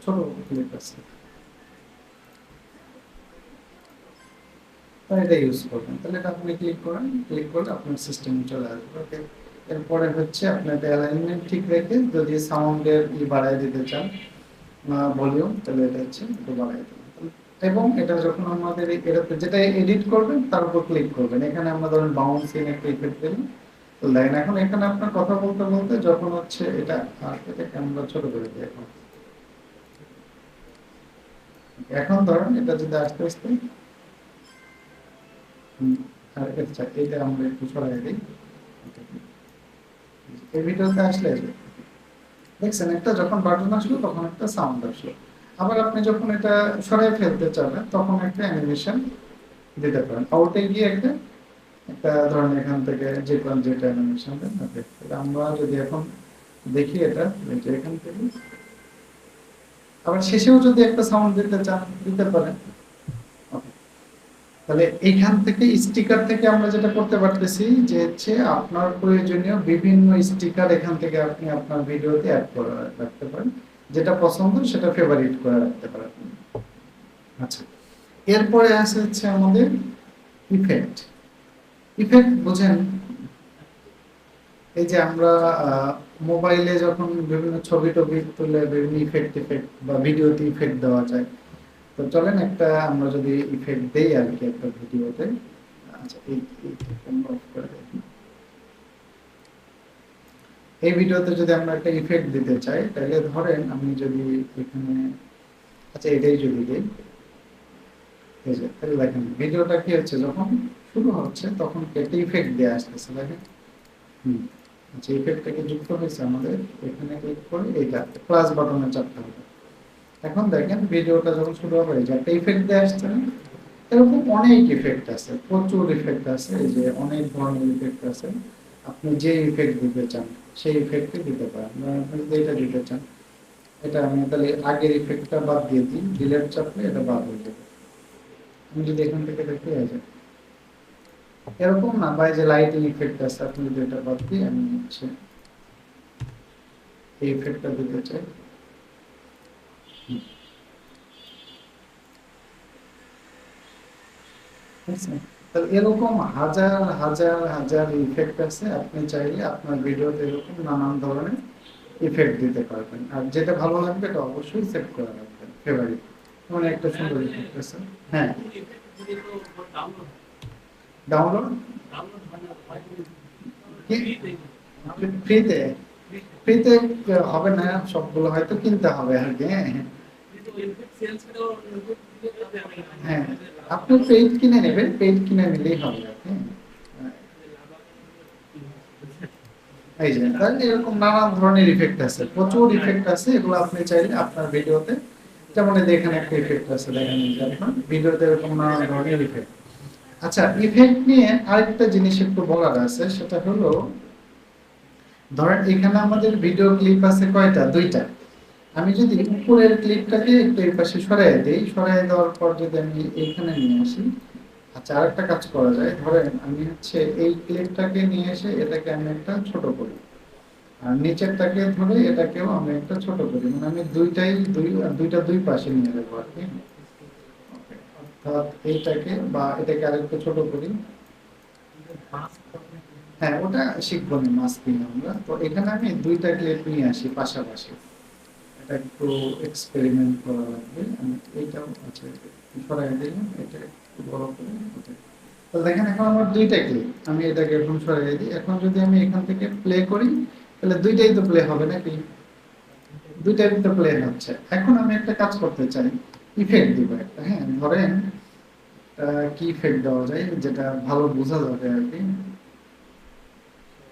ছোট ক্লিপ আছে, তাই এটা ইউজ করবেন। তাহলে এটা আপনি ক্লিক করেন, ক্লিক করলে আপনার সিস্টেমে চলে আসবে। ওকে, এরপরে হচ্ছে আপনি এটা অ্যালাইনমেন্ট ঠিক রেখে যদি সাউন্ডের বাড়ায় দিতে চান ভলিউম, তাহলে এটা হচ্ছে একটু বাড়াই দেবেন। এবং এটা যখন আমাদের এটাতে যেটা এডিট করবেন তার উপর ক্লিক করবেন, এখানে আমরা ধরেন বাউন্সিং একটা ইফেক্ট দিলাম, তো লাইন এখন এখানে আপনার কথা বলতে বলতে যখন হচ্ছে এটা, এটাকে আমরা ছোট করে দিই এখন। এখন ধরেন এটা যদি আস্তে আস্তে আর এটা আমরা একটু সরাই দিই, এই ভিডিওতে আসলে দেখছেন একটা যখন বাটন আসলো তখন একটা সাউন্ড আসলো। আবার আপনি যখন এটা সরাই ফেলতে চাবেন তখন একটা অ্যানিমেশন দিতে পারেন, আউটে গিয়ে একটা একটা ধরেন এখান থেকে যে কোন যেটা অ্যানিমেশন দেন। ওকে, আমরা যদি এখন দেখি এটা, যে এখান থেকে আবার শেষেও যদি একটা সাউন্ড দিতে চান দিতে পারেন। Okay, তাহলে এইখান থেকে স্টিকার থেকে আমরা যেটা করতে পারতেছি যে হচ্ছে আপনার প্রয়োজনীয় বিভিন্ন স্টিকার এখান থেকে আপনি আপনার ভিডিওতে অ্যাড করে রাখতে পারেন, যেটা পছন্দ সেটা ফেভারিট করে রাখতে পারেন। আচ্ছা, এরপরে আছে হচ্ছে আমাদের ইফেক্ট। ইফেক্ট বুঝেন, এই যে আমরা মোবাইলে যখন বিভিন্ন ছবি টবি তুলে বিভিন্ন ইফেক্ট ইফেক্ট বা ভিডিওতে ইফেক্ট দেওয়া যায়, তো চলেন একটা আমরা যদি ইফেক্ট দেই আর কি একটা ভিডিওতে। আচ্ছা, অফ করে দেখি, এই ভিডিওতে যদি আমরা একটা ইফেক্ট দিতে চাই তাহলে ধরেন আমি যদি এখানে, আচ্ছা এটাই যদি দিই, এই যে তাহলে দেখেন ভিডিওটা কি হচ্ছে, যখন শুরু হচ্ছে তখন একটা ইফেক্ট দেওয়া আসতেছে, দেখেন। আচ্ছা, ইফেক্টটাকে যুক্ত হয়েছে আমাদের, এখানে ক্লিক করে এইটা প্লাস বাটনে চাপতে হবে। এখন দেখেন ভিডিওটা যখন শুরু হবে যে একটা ইফেক্ট দিয়ে আসছে না? এরকম অনেক ইফেক্ট আছে, প্রচুর ইফেক্ট আছে, এই যে অনেক ধরনের ইফেক্ট আছে। আপনি যে ইফেক্ট দিতে চান সেই ইফেক্টে দিতে পারেন। ধরেন আপনি যদি এটা দিতে চান, এটা আমি তাহলে আগের ইফেক্টটা বাদ দিয়ে দিই, ডিলেট চাপলে এটা বাদ হয়ে যাবে। আমি যদি এখান থেকে দেখি এই যে এরকম না, বা এই যে লাইটিং ইফেক্ট আছে, আপনি যদি এটা বাদ দিয়ে আমি হচ্ছে এই ইফেক্টটা দিতে চাই, তাহলে এরকম হাজার হাজার হাজার ইফেক্ট আছে। আপনি চাইলে আপনার ভিডিওতে এরকম নানান ধরনের ইফেক্ট দিতে পারবেন। আর যেটা ভালো লাগবে এটা অবশ্যই সেভ করে রাখবেন ফেভারিট। মানে একটা সুন্দর ইফেক্ট আছে। হ্যাঁ, ডাউনলোড কি ফ্রিতে? ফ্রিতে হবে না, সবগুলো হয়তো কিনতে হবে আর কি। হ্যাঁ হ্যাঁ, আপনি পেইড কিনে নেবেন, পেইড কিনে নিলেই হবে আর কি। এই যে তাহলে এরকম নানান ধরনের ইফেক্ট আছে, প্রচুর ইফেক্ট আছে। এগুলো আপনি চাইলে আপনার ভিডিওতে, যেমন এই যে এখানে একটা ইফেক্ট আছে, দেখেন এই যে আপনার ভিডিওতে এরকম নানান ধরনের ইফেক্ট। আচ্ছা, ইফেক্ট নিয়ে আরেকটা জিনিস একটু বলার আছে, সেটা হলো ধরেন এখানে আমাদের ভিডিও ক্লিপ আছে কয়টা? দুইটা। আমি যদি উপরের ক্লিপটাকে একটু এই পাশে সরাই দেই, সরাই দেওয়ার পর যদি আমি এইখানে নিয়ে আসি, আচ্ছা আরেকটা কাজ করা যায়, ধরেন আমি হচ্ছে এই ক্লিপটাকে নিয়ে এসে এটাকে আমি একটা ছোট করি, আর নিচেরটাকে ধরে এটাকেও আমি একটা ছোট করি, মানে আমি দুইটা দুই পাশে নিয়ে যাবো আর কি। অর্থাৎ এইটাকে বা এটাকে আরেকটু ছোট করি। হ্যাঁ, ওটা শিখবো না মাস্কিং আমরা। তো এখানে আমি দুইটা ক্লিপ নিয়ে আসি পাশাপাশি, এটা একটু এক্সপেরিমেন্ট করা লাগবে। আমি এইটাও আচ্ছা সরাই দিলাম, এটা একটু বড় করে তো দেখেন এখন আমার দুইটা ক্লিপ, আমি এটাকে এখন সরাই দিই। এখন যদি আমি এখান থেকে প্লে করি, তাহলে দুইটাই তো প্লে হবে নাকি? দুইটাই তো প্লে হচ্ছে। এখন আমি একটা কাজ করতে চাই, ইফেক্ট দিব একটা। হ্যাঁ, ধরেন কি ইফেক্ট দেওয়া যায় যেটা ভালো বোঝা যাবে আর কি।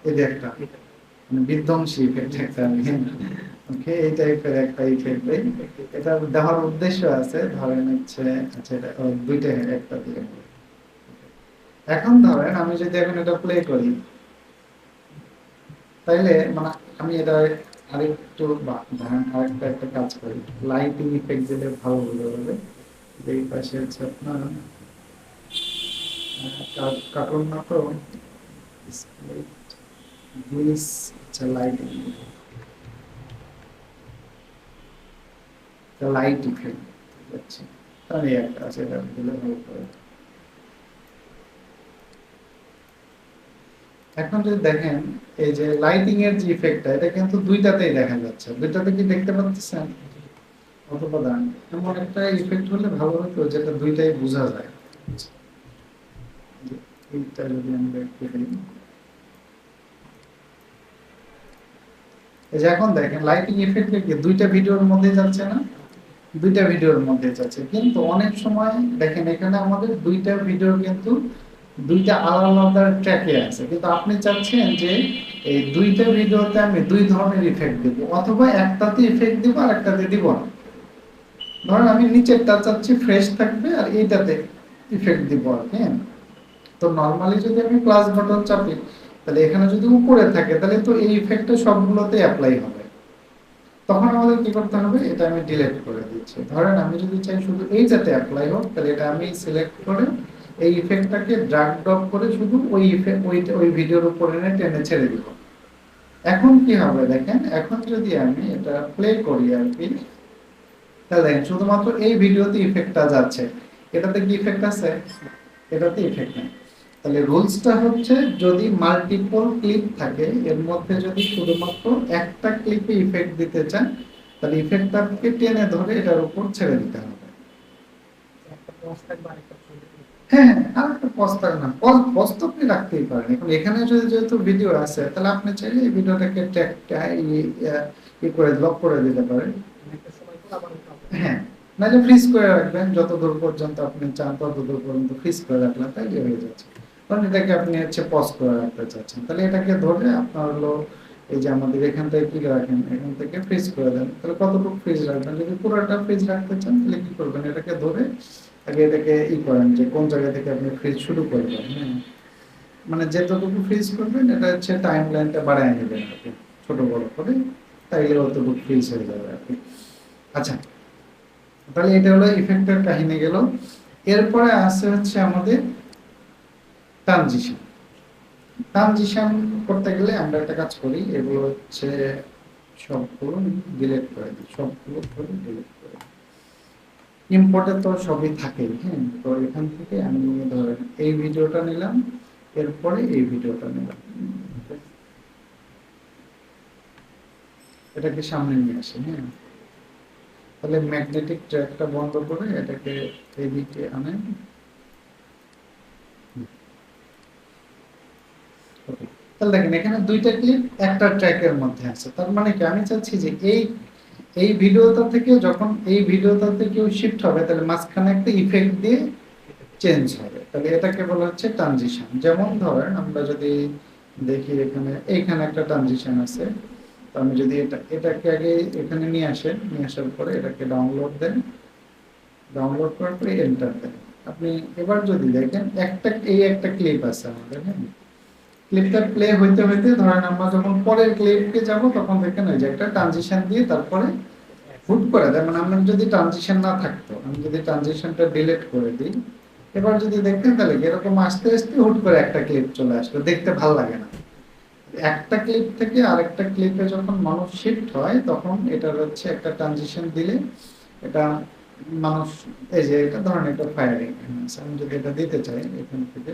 এই যে একটা মানে বিধ্বংসী ইফেক্ট একটা আমি ওকে এই টাইপের একটা ইফেক্ট দেই। এটা দেওয়ার উদ্দেশ্য আছে, ধরেন হচ্ছে আচ্ছা এটা দুইটা একটা দিয়ে। এখন ধরেন আমি যদি এখন এটা প্লে করি, তাইলে মানে আমি এটা আরেকটু ধরেন আরেকটা একটা কাজ করি, লাইটিং ইফেক্ট দিলে ভালো হবে। এই পাশে হচ্ছে আপনার কার্টুন না তো গ্লিস, আচ্ছা লাইটিং, লাইট ইফেক্ট যাচ্ছে, তাহলে একটা আছে এটা দিলে ভালো করে। এখন যদি দেখেন এই যে লাইটিং এর যে ইফেক্টটা, এটা কিন্তু দুইটাতেই দেখা যাচ্ছে। দুইটাতে কি দেখতে পাচ্ছেন? অথবা দান এমন একটা ইফেক্ট হলে ভালো হতো যেটা দুইটাই বোঝা যায়। এইটা যদি আমরা একটু দিই, এই যে এখন দেখেন লাইটিং ইফেক্টে কি দুইটা ভিডিওর মধ্যে যাচ্ছে না? দুইটা ভিডিওর মধ্যে যাচ্ছে, কিন্তু অনেক সময় দেখেন এখানে আমাদের দুইটা ভিডিও কিন্তু দুইটা আলাদা আলাদা ট্র্যাকে আছে, কিন্তু আপনি চাচ্ছেন যে এই দুইটা ভিডিওতে আমি দুই ধরনের ইফেক্ট দিব, অথবা একটাতে ইফেক্ট দিব আর একটাতে দিব না। ধরেন আমি নিচেরটা চাচ্ছি ফ্রেশ থাকবে আর এইটাতে ইফেক্ট দিব আর কি। তো নরমালি যদি আমি প্লাস বাটন চাপি, তাহলে এখানে যদি উপরে থাকে তাহলে তো এই ইফেক্টটা সবগুলোতে অ্যাপ্লাই হবে। তখন আমাদের কি করতে হবে, এটা আমি ডিলিট করে দিচ্ছি। ধরেন আমি যদি চাই শুধু এইটাতে অ্যাপ্লাই হোক, তাহলে এটা আমি সিলেক্ট করে এই ইফেক্টটাকে ড্র্যাগ ড্রপ করে শুধু ওই ইফেক্ট ওই ভিডিওর উপরে এনে টেনে ছেড়ে দিব। এখন কি হবে দেখেন, এখন যদি আমি এটা প্লে করি আর কি, তাহলে দেখেন শুধুমাত্র এই ভিডিওতে ইফেক্টটা যাচ্ছে, এটাতে কি ইফেক্ট আছে? এটাতে ইফেক্ট নেই। তাহলে রুলসটা হচ্ছে যদি মাল্টিপল ক্লিপ থাকে, এর মধ্যে যদি শুধুমাত্র একটা ক্লিপে ইফেক্ট দিতে চান, তাহলে ইফেক্টটাকে টেনে ধরে এটার উপর ছেড়ে দিতে হবে। হ্যাঁ, আর একটা পস্তার না, পস্ত আপনি রাখতেই পারেন। এখন এখানে যদি যেহেতু ভিডিও আছে, তাহলে আপনি চাইলে এই ভিডিওটাকে করে লক করে দিতে পারেন। হ্যাঁ, নাহলে ফ্রিজ করে রাখবেন, যত দূর পর্যন্ত আপনি চান তত দূর পর্যন্ত ফ্রিজ করে রাখলে তাই হয়ে যাচ্ছে। কারণ এটাকে আপনি হচ্ছে পজ করে রাখতে চাচ্ছেন, তাহলে এটাকে ধরে আপনার হলো এই যে আমাদের এখান থেকে কি রাখেন, এখান থেকে ফ্রিজ করে দেন। তাহলে কতটুকু ফ্রিজ রাখবেন? যদি পুরোটা ফ্রিজ রাখতে চান তাহলে কি করবেন, এটাকে ধরে আগে এটাকে করেন যে কোন জায়গা থেকে আপনি ফ্রিজ শুরু করবেন। হ্যাঁ, মানে যেতটুকু ফ্রিজ করবেন এটা হচ্ছে টাইম লাইনটা বাড়ায় নেবেন আর কি, ছোট বড় করে, তাইলে অতটুকু ফ্রিজ হয়ে যাবে আর কি। আচ্ছা, তাহলে এটা হলো ইফেক্টের কাহিনী গেল। এরপরে আছে হচ্ছে আমাদের ট্রানজিশন। ট্রানজিশন করতে গেলে আমরা একটা কাজ করি, এগুলো হচ্ছে সবগুলো ডিলিট করে দিই, সবগুলো করে ডিলিট করে দিই। ইম্পোর্টে তো সবই থাকে, হ্যাঁ। তো এখান থেকে আমি ধরেন এই ভিডিওটা নিলাম, এরপরে এই ভিডিওটা নিলাম, এটাকে সামনে নিয়ে আসে, হ্যাঁ। তাহলে ম্যাগনেটিক ট্র্যাকটা বন্ধ করে এটাকে এইদিকে আনেন। ওকে, তাহলে দেখেন এখানে দুইটা ক্লিপ একটা ট্র্যাকের মধ্যে আছে। তার মানে কি, আমি চাচ্ছি যে এই এই ভিডিওটা থেকে যখন এই ভিডিওটাতে কেউ শিফট হবে, তাহলে মাঝখানে একটা ইফেক্ট দিয়ে চেঞ্জ হবে, তাহলে এটাকে বলা হচ্ছে ট্রানজিশন। যেমন ধরেন আমরা যদি দেখি এখানে এইখানে একটা ট্রানজিশন আছে, তো আমি যদি এটাকে আগে এখানে নিয়ে আসেন, নিয়ে আসার পরে এটাকে ডাউনলোড দেন, ডাউনলোড করার পরে এন্টার দেন। আপনি এবার যদি দেখেন একটা ক্লিপ আছে আমাদের, হ্যাঁ। ক্লিপটা প্লে হইতে হইতে ধরেন আমরা যখন পরের ক্লিপকে যাব, তখন দেখেন ওই যে একটা ট্রানজিশন দিয়ে তারপরে হুট করে দেয়। মানে আমার যদি ট্রানজিশন না থাকতো, আমি যদি ট্রানজিশনটা ডিলিট করে দিই, এবার যদি দেখতেন তাহলে এরকম আস্তে আস্তে হুট করে একটা ক্লিপ চলে আসলো, দেখতে ভালো লাগে না। একটা ক্লিপ থেকে আরেকটা ক্লিপে যখন মানুষ শিফট হয়, তখন এটার হচ্ছে একটা ট্রানজিশন দিলে এটা মানুষ, এই যে এটা ধরেন এটা ফায়ারিং, আমি যদি এটা দিতে চাই এখান থেকে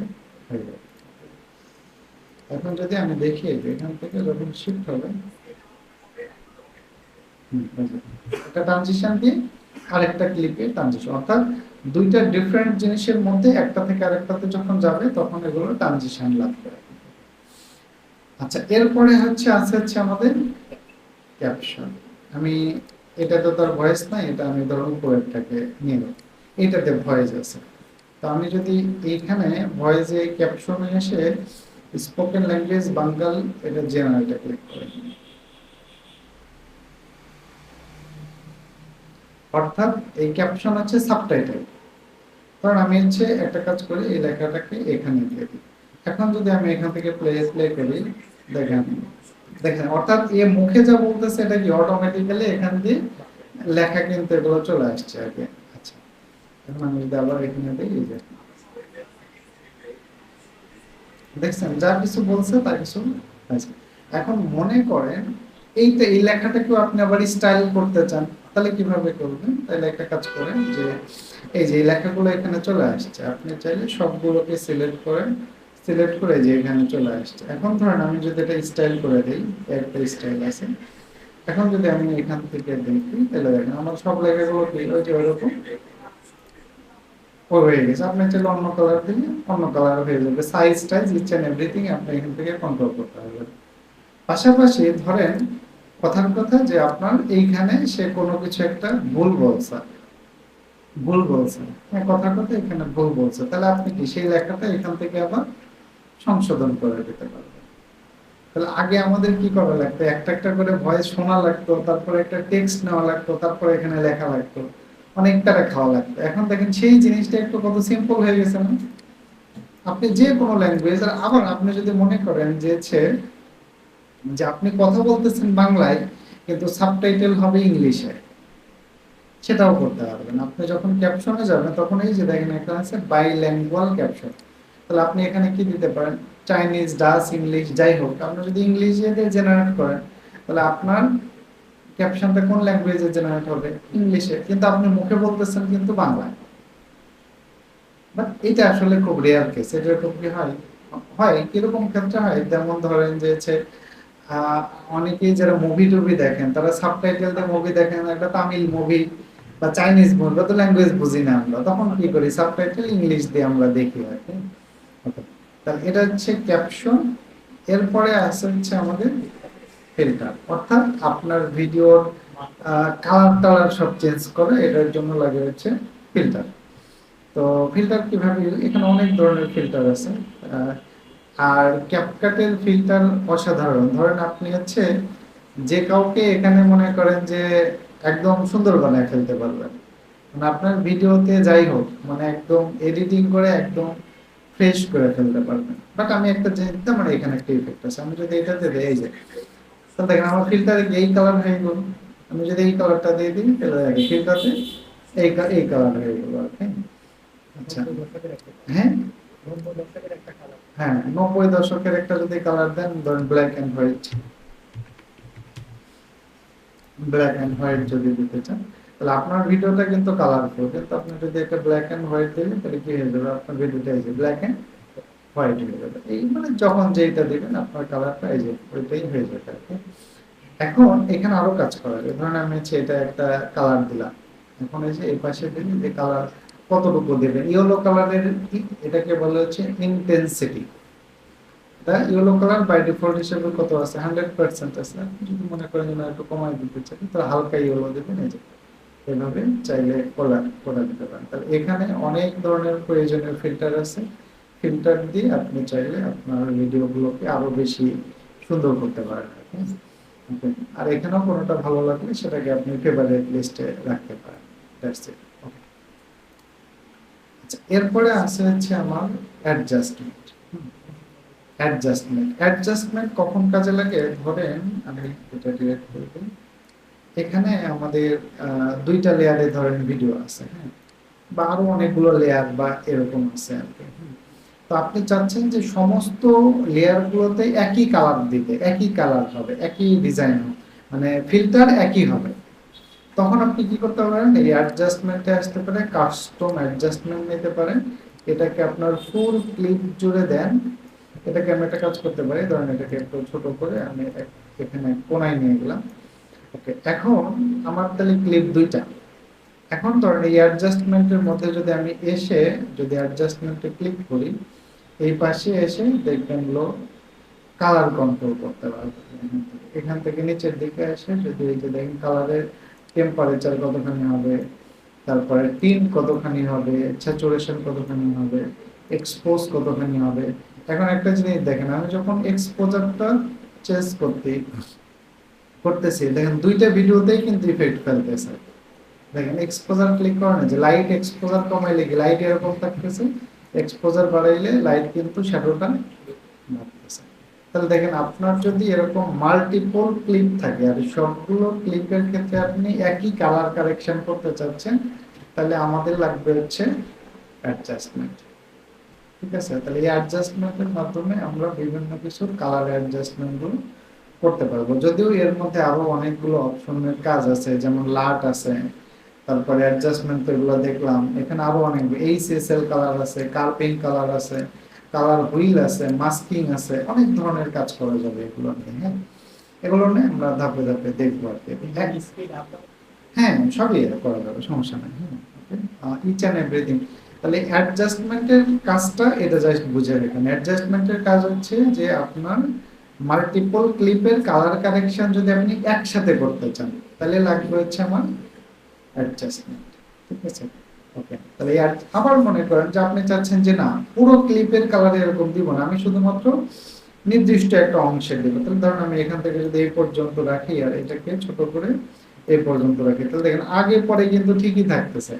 হয়ে যাবে। এখন যদি আমি দেখি এখান থেকে যখন শিফট হবে, একটা ট্রানজিশন দিয়ে আরেকটা ক্লিপে ট্রানজিশন, অর্থাৎ দুইটা ডিফারেন্ট জিনিসের মধ্যে একটা থেকে আরেকটাতে যখন যাবে তখন এগুলো ট্রানজিশন লাভ করে। আচ্ছা, এরপরে আছে আমাদের ক্যাপশন। আমি এটাতে তো আর ভয়েস নাই, এটা আমি ধরো উপরেরটাকে নিয়ে নেব, এটাতে ভয়েস আছে। তো আমি যদি এইখানে ভয়েসে ক্যাপশনে এসে স্পোকেন ল্যাঙ্গুয়েজ বাঙ্গাল এটা জেনারেটে ক্লিক করি, অর্থাৎ এই ক্যাপশন হচ্ছে সাবটাইটেল। কারণ আমি হচ্ছে একটা কাজ করি, এই লেখাটাকে এখানে দিয়ে দিই। এখন যদি আমি এখান থেকে প্লে প্লে করি, দেখেন দেখেন অর্থাৎ এ মুখে যা বলতেছে এটা কি অটোমেটিক্যালি এখান দিয়ে লেখা কিন্তু এগুলো চলে আসছে আগে। আচ্ছা, এখন আমি যদি আবার এখানে দিই, এই যে দেখছেন যা কিছু বলছে তা কিছু আছে। এখন মনে করেন এই লেখাটাকেও আপনি আবার স্টাইল করতে চান, তাহলে কিভাবে করবেন? তাহলে একটা কাজ করেন যে এই যে লেখাগুলো এখানে চলে আসছে, আপনি চাইলে সবগুলোকে সিলেক্ট করে যে এখানে চলে আসছে। এখন ধরেন আমি যদি এটা স্টাইল করে দিই, একটা স্টাইল আছে। এখন যদি আমি এখান থেকে দেখি, তাহলে দেখেন আমার সব লেখাগুলো কি ওই যে ওইরকম ও হয়ে গেছে। আপনি চাইলে অন্য কালার দিলে অন্য কালার হয়ে যাবে, size ties each and everything আপনি এখান থেকে কন্ট্রোল করতে পারবেন। পাশাপাশি ধরেন কথার কথা যে আপনার এইখানে সে কোনো কিছু একটা ভুল বলছে, হ্যাঁ, কথার কথা এখানে ভুল বলছে, তাহলে আপনি কি সেই লেখাটা এখান থেকে আবার সংশোধন করে দিতে পারবেন। তাহলে আগে আমাদের কি করা লাগতো, একটা একটা করে ভয়েস শোনা লাগতো, তারপরে একটা টেক্সট নেওয়া লাগতো, তারপরে এখানে লেখা লাগতো, অনেক টাকা খাওয়া লাগতো। এখন দেখেন সেই জিনিসটা একটু কত সিম্পল হয়ে গেছে না? আপনি যে কোনো ল্যাঙ্গুয়েজ, আর আবার আপনি যদি মনে করেন যে আপনি কথা বলতেছেন বাংলায় কিন্তু সাবটাইটেল হবে ইংলিশে, সেটাও করতে পারবেন। আপনি যখন ক্যাপশনে যাবেন তখন এই যে দেখেন একটা আছে বাইল্যাঙ্গুয়াল ক্যাপশন, তাহলে আপনি এখানে কি দিতে পারেন, চাইনিজ, ডাচ, ইংলিশ, যাই হোক। আপনি যদি ইংলিশে দিয়ে জেনারেট করেন, তাহলে আপনার ক্যাপশনটা কোন ল্যাঙ্গুয়েজে জেনারেট হবে, ইংলিশে, কিন্তু আপনি মুখে বলতেছেন কিন্তু বাংলায়। বাট এটা আসলে খুব রেয়ার কেস। এরকম কি হয়? হয় কিরকম ক্ষেত্রে হয়, যেমন ধরেন যে অনেকেই যারা মুভি টুভি দেখেন তারা সাবটাইটেল দিয়ে মুভি দেখেন, একটা তামিল মুভি বা চাইনিজ মুভি, তো ল্যাঙ্গুয়েজ বুঝি না আমরা, তখন কি করি, সাবটাইটেল ইংলিশ দিয়ে আমরা দেখি আর কি। Okay, তাহলে এটা হচ্ছে ক্যাপশন। এরপরে হচ্ছে আমাদের ফিল্টার, অর্থাৎ আপনার ভিডিওর কালার টালার সব চেঞ্জ করে, এটার জন্য লাগে হচ্ছে ফিল্টার। তো ফিল্টার কিভাবে, এখানে অনেক ধরনের ফিল্টার আছে। আর ক্যাপকাটের ফিল্টার অসাধারণ। ধরেন আপনি যে কাউকে এখানে মনে করেন যে একদম সুন্দর বানায় ফেলতে পারবেন, মানে আপনার ভিডিওতে যাই হোক, মানে একদম এডিটিং করে একদম ফ্রেশ করে ফেলতে পারবেন। বাট আমি একটা জিনিস দিতে, আমার এখানে একটা ইফেক্ট আছে, আমি যদি এটাতে দিই, এই যে তো দেখেন আমার ফিল্টারে এই কালার হয়ে গেল। আমি যদি এই কালারটা দিয়ে দিই তাহলে ফিল্টারে এই কালার হয়ে গেল আর কি। আচ্ছা, হ্যাঁ হ্যাঁ, 90 দশকের একটা যদি কালার দেন, ধরেন black and white, black and white যদি দিতে চান, তাহলে আপনার ভিডিওটা কিন্তু কালারফুল, কিন্তু আপনি যদি একটা ব্ল্যাক এন্ড হোয়াইট দিলেন তাহলে কি হয়ে যাবে, আপনার ভিডিওটা এই যে ব্ল্যাক এন্ড হোয়াইট হয়ে যাবে। এই মানে যখন যেটা দিবেন আপনার কালারটা এই যে ওইটাই হয়ে যাবে আর কি। এখন এখানে আরো কাজ করা যায়, ধরেন আমি হচ্ছে এটা একটা কালার দিলাম, এখন এই যে এই পাশে দিন যে কালার কতটুকু দেবেন, ইয়েলো কালারের এটাকে বলা হচ্ছে ইন্টেন্সিটি। এটা ইয়েলো কালার বাই ডিফল্ট হিসেবে কত আছে, 100% আছে। আপনি যদি মনে করেন যে না একটু কমাই দিতে চান, তাহলে হালকা ইয়েলো দেবেন, এই যে এভাবে চাইলে করা দিতে পারেন। তাহলে এখানে অনেক ধরনের প্রয়োজনীয় ফিল্টার আছে, ফিল্টার দিয়ে আপনি চাইলে আপনার ভিডিওগুলোকে আরো বেশি সুন্দর করতে পারেন। Okay? আর এখানেও কোনোটা ভালো লাগলে সেটাকে আপনি ফেভারিট লিস্টে রাখতে পারেন। That's it. ওকে, আচ্ছা, এরপরে আছে হচ্ছে আমার অ্যাডজাস্টমেন্ট। অ্যাডজাস্টমেন্ট কখন কাজে লাগে, ধরেন আমি এটা ডিলিট করে দিই। এখানে আমাদের দুইটা লেয়ারে ধরেন ভিডিও আছে, হ্যাঁ, বা আরো অনেকগুলো লেয়ার বা এরকম আছে আর কি। তো আপনি চাচ্ছেন যে সমস্ত লেয়ার গুলোতে একই কালার দিতে, একই কালার হবে, একই ডিজাইন হবে, মানে ফিল্টার একই হবে। তখন আপনি কি করতে পারেন, এই অ্যাডজাস্টমেন্টে আসতে পারে, কাস্টম অ্যাডজাস্টমেন্ট নিতে পারেন। এটাকে আপনার ফুল ক্লিপ জুড়ে দেন। এটাকে আমি একটা কাজ করতে পারি, ধরেন এটাকে একটু ছোট করে আমি এখানে কোনায় নিয়ে গেলাম। ওকে, এখন আমার তাহলে ক্লিপ দুইটা। এখন ধরেন এই অ্যাডজাস্টমেন্টের মধ্যে যদি আমি এসে যদি অ্যাডজাস্টমেন্টে ক্লিক করি, এই পাশে এসে দেখবেন হলো কালার কন্ট্রোল করতে পারবেন। এখান থেকে নিচের দিকে এসে যদি এই যে দেখেন কালারের টেম্পারেচার কতখানি হবে, তারপরে টিন কতখানি হবে, স্যাচুরেশন কতখানি হবে, এক্সপোজ কতখানি হবে। এখন একটা জিনিস দেখেন, আমি যখন এক্সপোজারটা চেঞ্জ করতেছি, দেখেন দুইটা ভিডিওতেই কিন্তু ইফেক্ট ফেলতেছে। দেখেন এক্সপোজার ক্লিক করেন, যে লাইট এক্সপোজার কমাইলে কি লাইট এরকম থাকতেছে, এক্সপোজার বাড়াইলে লাইট কিন্তু শ্যাডোটা বাড়তেছে। তাহলে দেখেন আপনার যদি এরকম মাল্টিপল ক্লিপ থাকে আর সবগুলো ক্লিপের ক্ষেত্রে আপনি একই কালার কারেকশন করতে চাচ্ছেন, তাহলে আমাদের লাগবে হচ্ছে অ্যাডজাস্টমেন্ট। ঠিক আছে, তাহলে এই অ্যাডজাস্টমেন্টের মাধ্যমে আমরা বিভিন্ন কিছুর কালার অ্যাডজাস্টমেন্ট গুলো করতে পারবো। যদিও এর মধ্যে আরো অনেকগুলো অপশনের কাজ আছে, যেমন লাট আছে, তারপরে অ্যাডজাস্টমেন্ট তো এগুলো দেখলাম, এখানে আরো অনেক এইচএসএল কালার আছে, কার্পিং কালার আছে, কালার হুইল আছে, মাস্কিং আছে, অনেক ধরনের কাজ করা যাবে এগুলো নিয়ে। হ্যাঁ, এগুলো নিয়ে আমরা ধাপে ধাপে দেখবো আর কি। হ্যাঁ, সবই করা যাবে, সমস্যা নেই। হ্যাঁ, ইচ অ্যান্ড এভরিথিং। তাহলে অ্যাডজাস্টমেন্টের কাজটা এটা জাস্ট বুঝে রাখেন। অ্যাডজাস্টমেন্টের কাজ হচ্ছে যে আপনার মাল্টিপল ক্লিপের কালার কারেকশন যদি আপনি একসাথে করতে চান, তাহলে লাগবে হচ্ছে আমার অ্যাডজাস্টমেন্ট। ঠিক আছে, ওকে। তাহলে আবার মনে করেন যে আপনি চাচ্ছেন যে না পুরো ক্লিপের কালার এরকম দিব না, আমি শুধুমাত্র নির্দিষ্ট একটা অংশের দেবো। তাহলে ধরুন আমি এখান থেকে যদি এই পর্যন্ত রাখি আর এটাকে ছোট করে এই পর্যন্ত রাখি, তাহলে দেখেন আগে পরে কিন্তু ঠিকই থাকতেছে,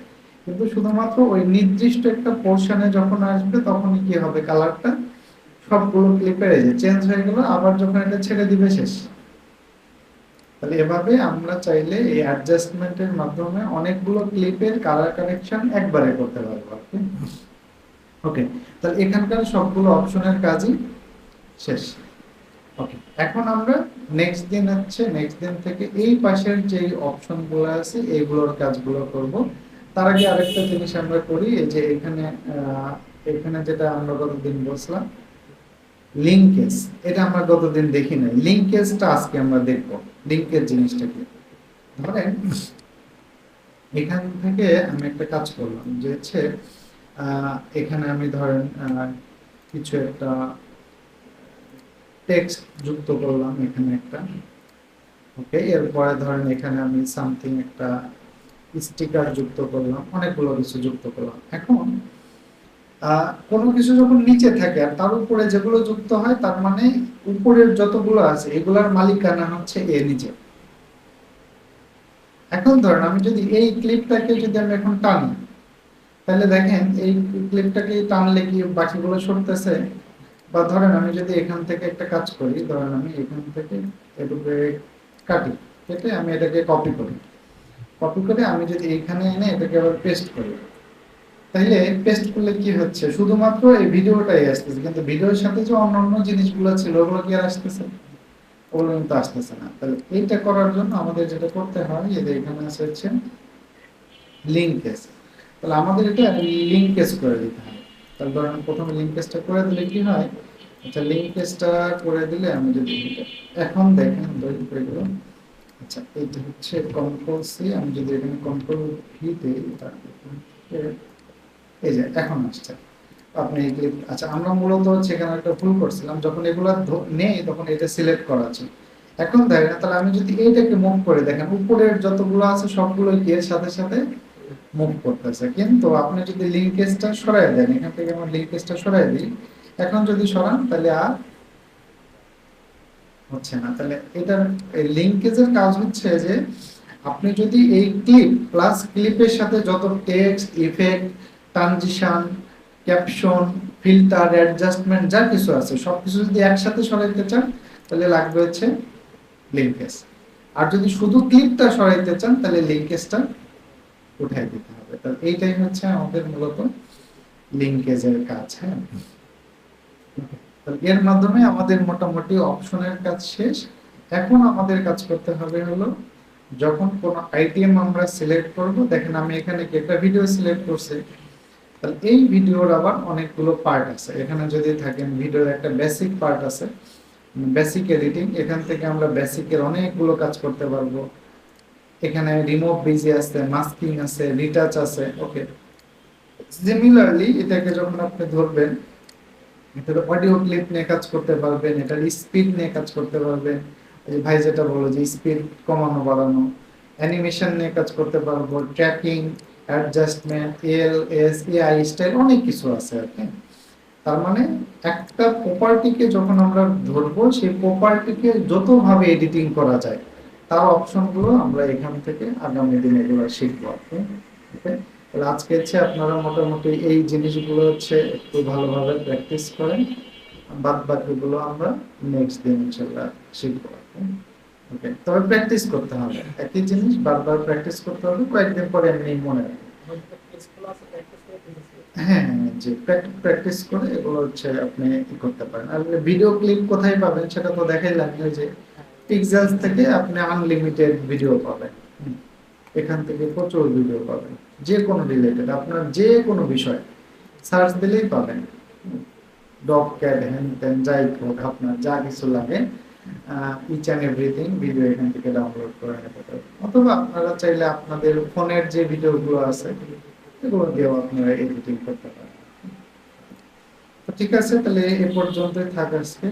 কিন্তু শুধুমাত্র ওই নির্দিষ্ট একটা পোর্শনে যখন আসবে তখনই কি হবে, কালারটা সবগুলো ক্লিপের এই যে চেঞ্জ হয়ে গেল, আবার যখন এটা ছেড়ে দিবে শেষ। তাহলে এভাবে আমরা চাইলে এই অ্যাডজাস্টমেন্টের মাধ্যমে অনেকগুলো ক্লিপের কালার কারেকশন একবারে করতে পারবো। ওকে, তাহলে এখানকার সবগুলো অপশনের কাজই শেষ। ওকে, এখন আমরা নেক্সট দিন থেকে এই পাশের যে অপশনগুলো আছে এইগুলোর কাজগুলো করব। তার আগে আরেকটা জিনিস আমরা করি, এই যে এখানে যেটা আমরা গতদিন বলছিলাম লিঙ্কেজ, এটা আমরা গতদিন দেখি নাই, লিঙ্কেজটা আজকে আমরা দেখব। লিঙ্কেজ জিনিসটা কি, ধরেন এখান থেকে আমি একটা কাজ করলাম যে হচ্ছে এখানে আমি ধরেন কিছু একটা টেক্সট যুক্ত করলাম এখানে একটা। ওকে, এরপরে ধরেন এখানে আমি সামথিং একটা স্টিকার যুক্ত করলাম, অনেকগুলো কিছু যুক্ত করলাম। এখন কোনো কিছু যখন নিচে থাকে আর তার উপরে যেগুলো যুক্ত হয়, তার মানে উপরের যতগুলো আছে এগুলার মালিকানা হচ্ছে এ নিজে। এখন ধরেন আমি যদি এই ক্লিপটাকে যদি আমি এখন টানি, তাহলে দেখেন এই ক্লিপটাকে টানলে কি বাকিগুলো সরতেছে? বা ধরেন আমি যদি এখান থেকে একটা কাজ করি, ধরেন আমি এখান থেকে এটুকু কাটি, কেটে আমি এটাকে কপি করি, কপি করে আমি যদি এইখানে এনে এটাকে আবার পেস্ট করি, তাহলে পেস্ট করলে কি হচ্ছে, শুধুমাত্র এই ভিডিওটাই আসতেছে, কিন্তু ভিডিওর সাথে যে অন্যান্য জিনিসগুলো ছিল ওগুলো কি আর আসতেছে? ওগুলো কিন্তু আসতেছে না। তাহলে এইটা করার জন্য আমাদের যেটা করতে হয়, এই যে এখানে আছে হচ্ছে লিঙ্কেজ। তাহলে আমাদের এটা লিঙ্কেজ করে দিতে হবে। তাহলে ধরেন প্রথমে লিঙ্কেজটা করে দিলে কি হয়, আচ্ছা লিঙ্কেজটা করে দিলে আমি যদি এখন দেখেন এগুলো, আচ্ছা এইটা হচ্ছে কন্ট্রোল সি, আমি যদি এখানে কন্ট্রোল ভি দেই, এই যে এখন আসছে আপনি এই ক্লিক, আচ্ছা আমরা মূলত হচ্ছে এখানে একটা ভুল করছিলাম, যখন এগুলো নেই তখন এটা সিলেক্ট করা আছে। এখন দেখেন, তাহলে আমি যদি এইটাকে মুভ করে দেখেন উপরের যতগুলো আছে সবগুলো কি এর সাথে সাথে মুভ করতেছে, কিন্তু আপনি যদি লিঙ্কেজটা সরাই দেন, এখান থেকে আমার লিঙ্কেজটা সরাই দিই, এখন যদি সরান তাহলে আর হচ্ছে না। তাহলে এটার লিঙ্কেজের কাজ হচ্ছে যে আপনি যদি এই ক্লিপ প্লাস ক্লিপের সাথে যত text, effect, transition, caption, filter, adjustment যা কিছু আছে সবকিছু যদি একসাথে সরাইতে চান তাহলে লাগবে হচ্ছে লিঙ্কেজ। আর যদি শুধু ক্লিপটা সরাইতে চান তাহলে লিঙ্কেজটা উঠাই দিতে হবে। তাহলে এইটাই হচ্ছে আমাদের মূলত লিঙ্কেজের কাজ। হ্যাঁ, এর মাধ্যমে আমাদের মোটামুটি অপশনের কাজ শেষ। এখন আমাদের কাজ করতে হবে হলো, যখন কোন আইটেম আমরা সিলেক্ট করব, দেখেন আমি এখানে কি একটা ভিডিও সিলেক্ট করছি, তাহলে এই ভিডিওর আবার অনেকগুলো পার্ট আছে। এখানে যদি থাকেন ভিডিওর একটা বেসিক পার্ট আছে, বেসিক এডিটিং, এখান থেকে আমরা বেসিকের অনেকগুলো কাজ করতে পারবো। এখানে রিমুভ বিজি আছে, মাস্কিং আছে, রিটাচ আছে। ওকে, সিমিলারলি এটাকে যখন আপনি ধরবেন, এটার অডিও ক্লিপ নিয়ে কাজ করতে পারবেন, এটার স্পিড নিয়ে কাজ করতে পারবেন, এই ভাই যেটা বললো যে স্পিড কমানো বাড়ানো, অ্যানিমেশন নিয়ে কাজ করতে পারবো, tracking, adjustment, L S AI style, অনেক কিছু আছে আর কি। তার মানে একটা প্রপার্টিকে যখন আমরা ধরবো, সেই প্রপার্টিকে যতভাবে এডিটিং করা যায় তার অপশনগুলো আমরা এখান থেকে আগামী দিনে এগুলো শিখবো আর কি। ওকে, তাহলে আজকে হচ্ছে আপনারা মোটামুটি এই জিনিসগুলো হচ্ছে একটু ভালোভাবে প্র্যাকটিস করেন, বাদ বাকিগুলো আমরা নেক্সট দিন ইনশাআল্লাহ শিখবো। ওকে, তবে প্র্যাকটিস করতে হবে, একই জিনিস বারবার প্র্যাকটিস করতে হবে, কয়েকদিন পরে এমনি মনে রাখবে। হ্যাঁ হ্যাঁ, যে প্র্যাকটিস করে এগুলো হচ্ছে আপনি করতে পারেন। আর ভিডিও ক্লিপ কোথায় পাবেন সেটা তো দেখাইলাম, ওই যে পিক্সেলস থেকে আপনি আনলিমিটেড ভিডিও পাবেন। এখান থেকে প্রচুর ভিডিও পাবেন, যে কোনো রিলেটেড আপনার যে কোনো বিষয় সার্চ দিলেই পাবেন। ডগ ক্যাট হ্যান ত্যান যাই হোক, আপনার যা কিছু লাগে ইচ অ্যান্ড এভরিথিং ভিডিও এখান থেকে ডাউনলোড করে নিতে পারেন। অথবা আপনারা চাইলে আপনাদের ফোনের যে ভিডিওগুলো আছে এগুলো দিয়েও আপনারা এডিটিং করতে পারেন। তো ঠিক আছে, তাহলে এ পর্যন্তই থাক আজকে।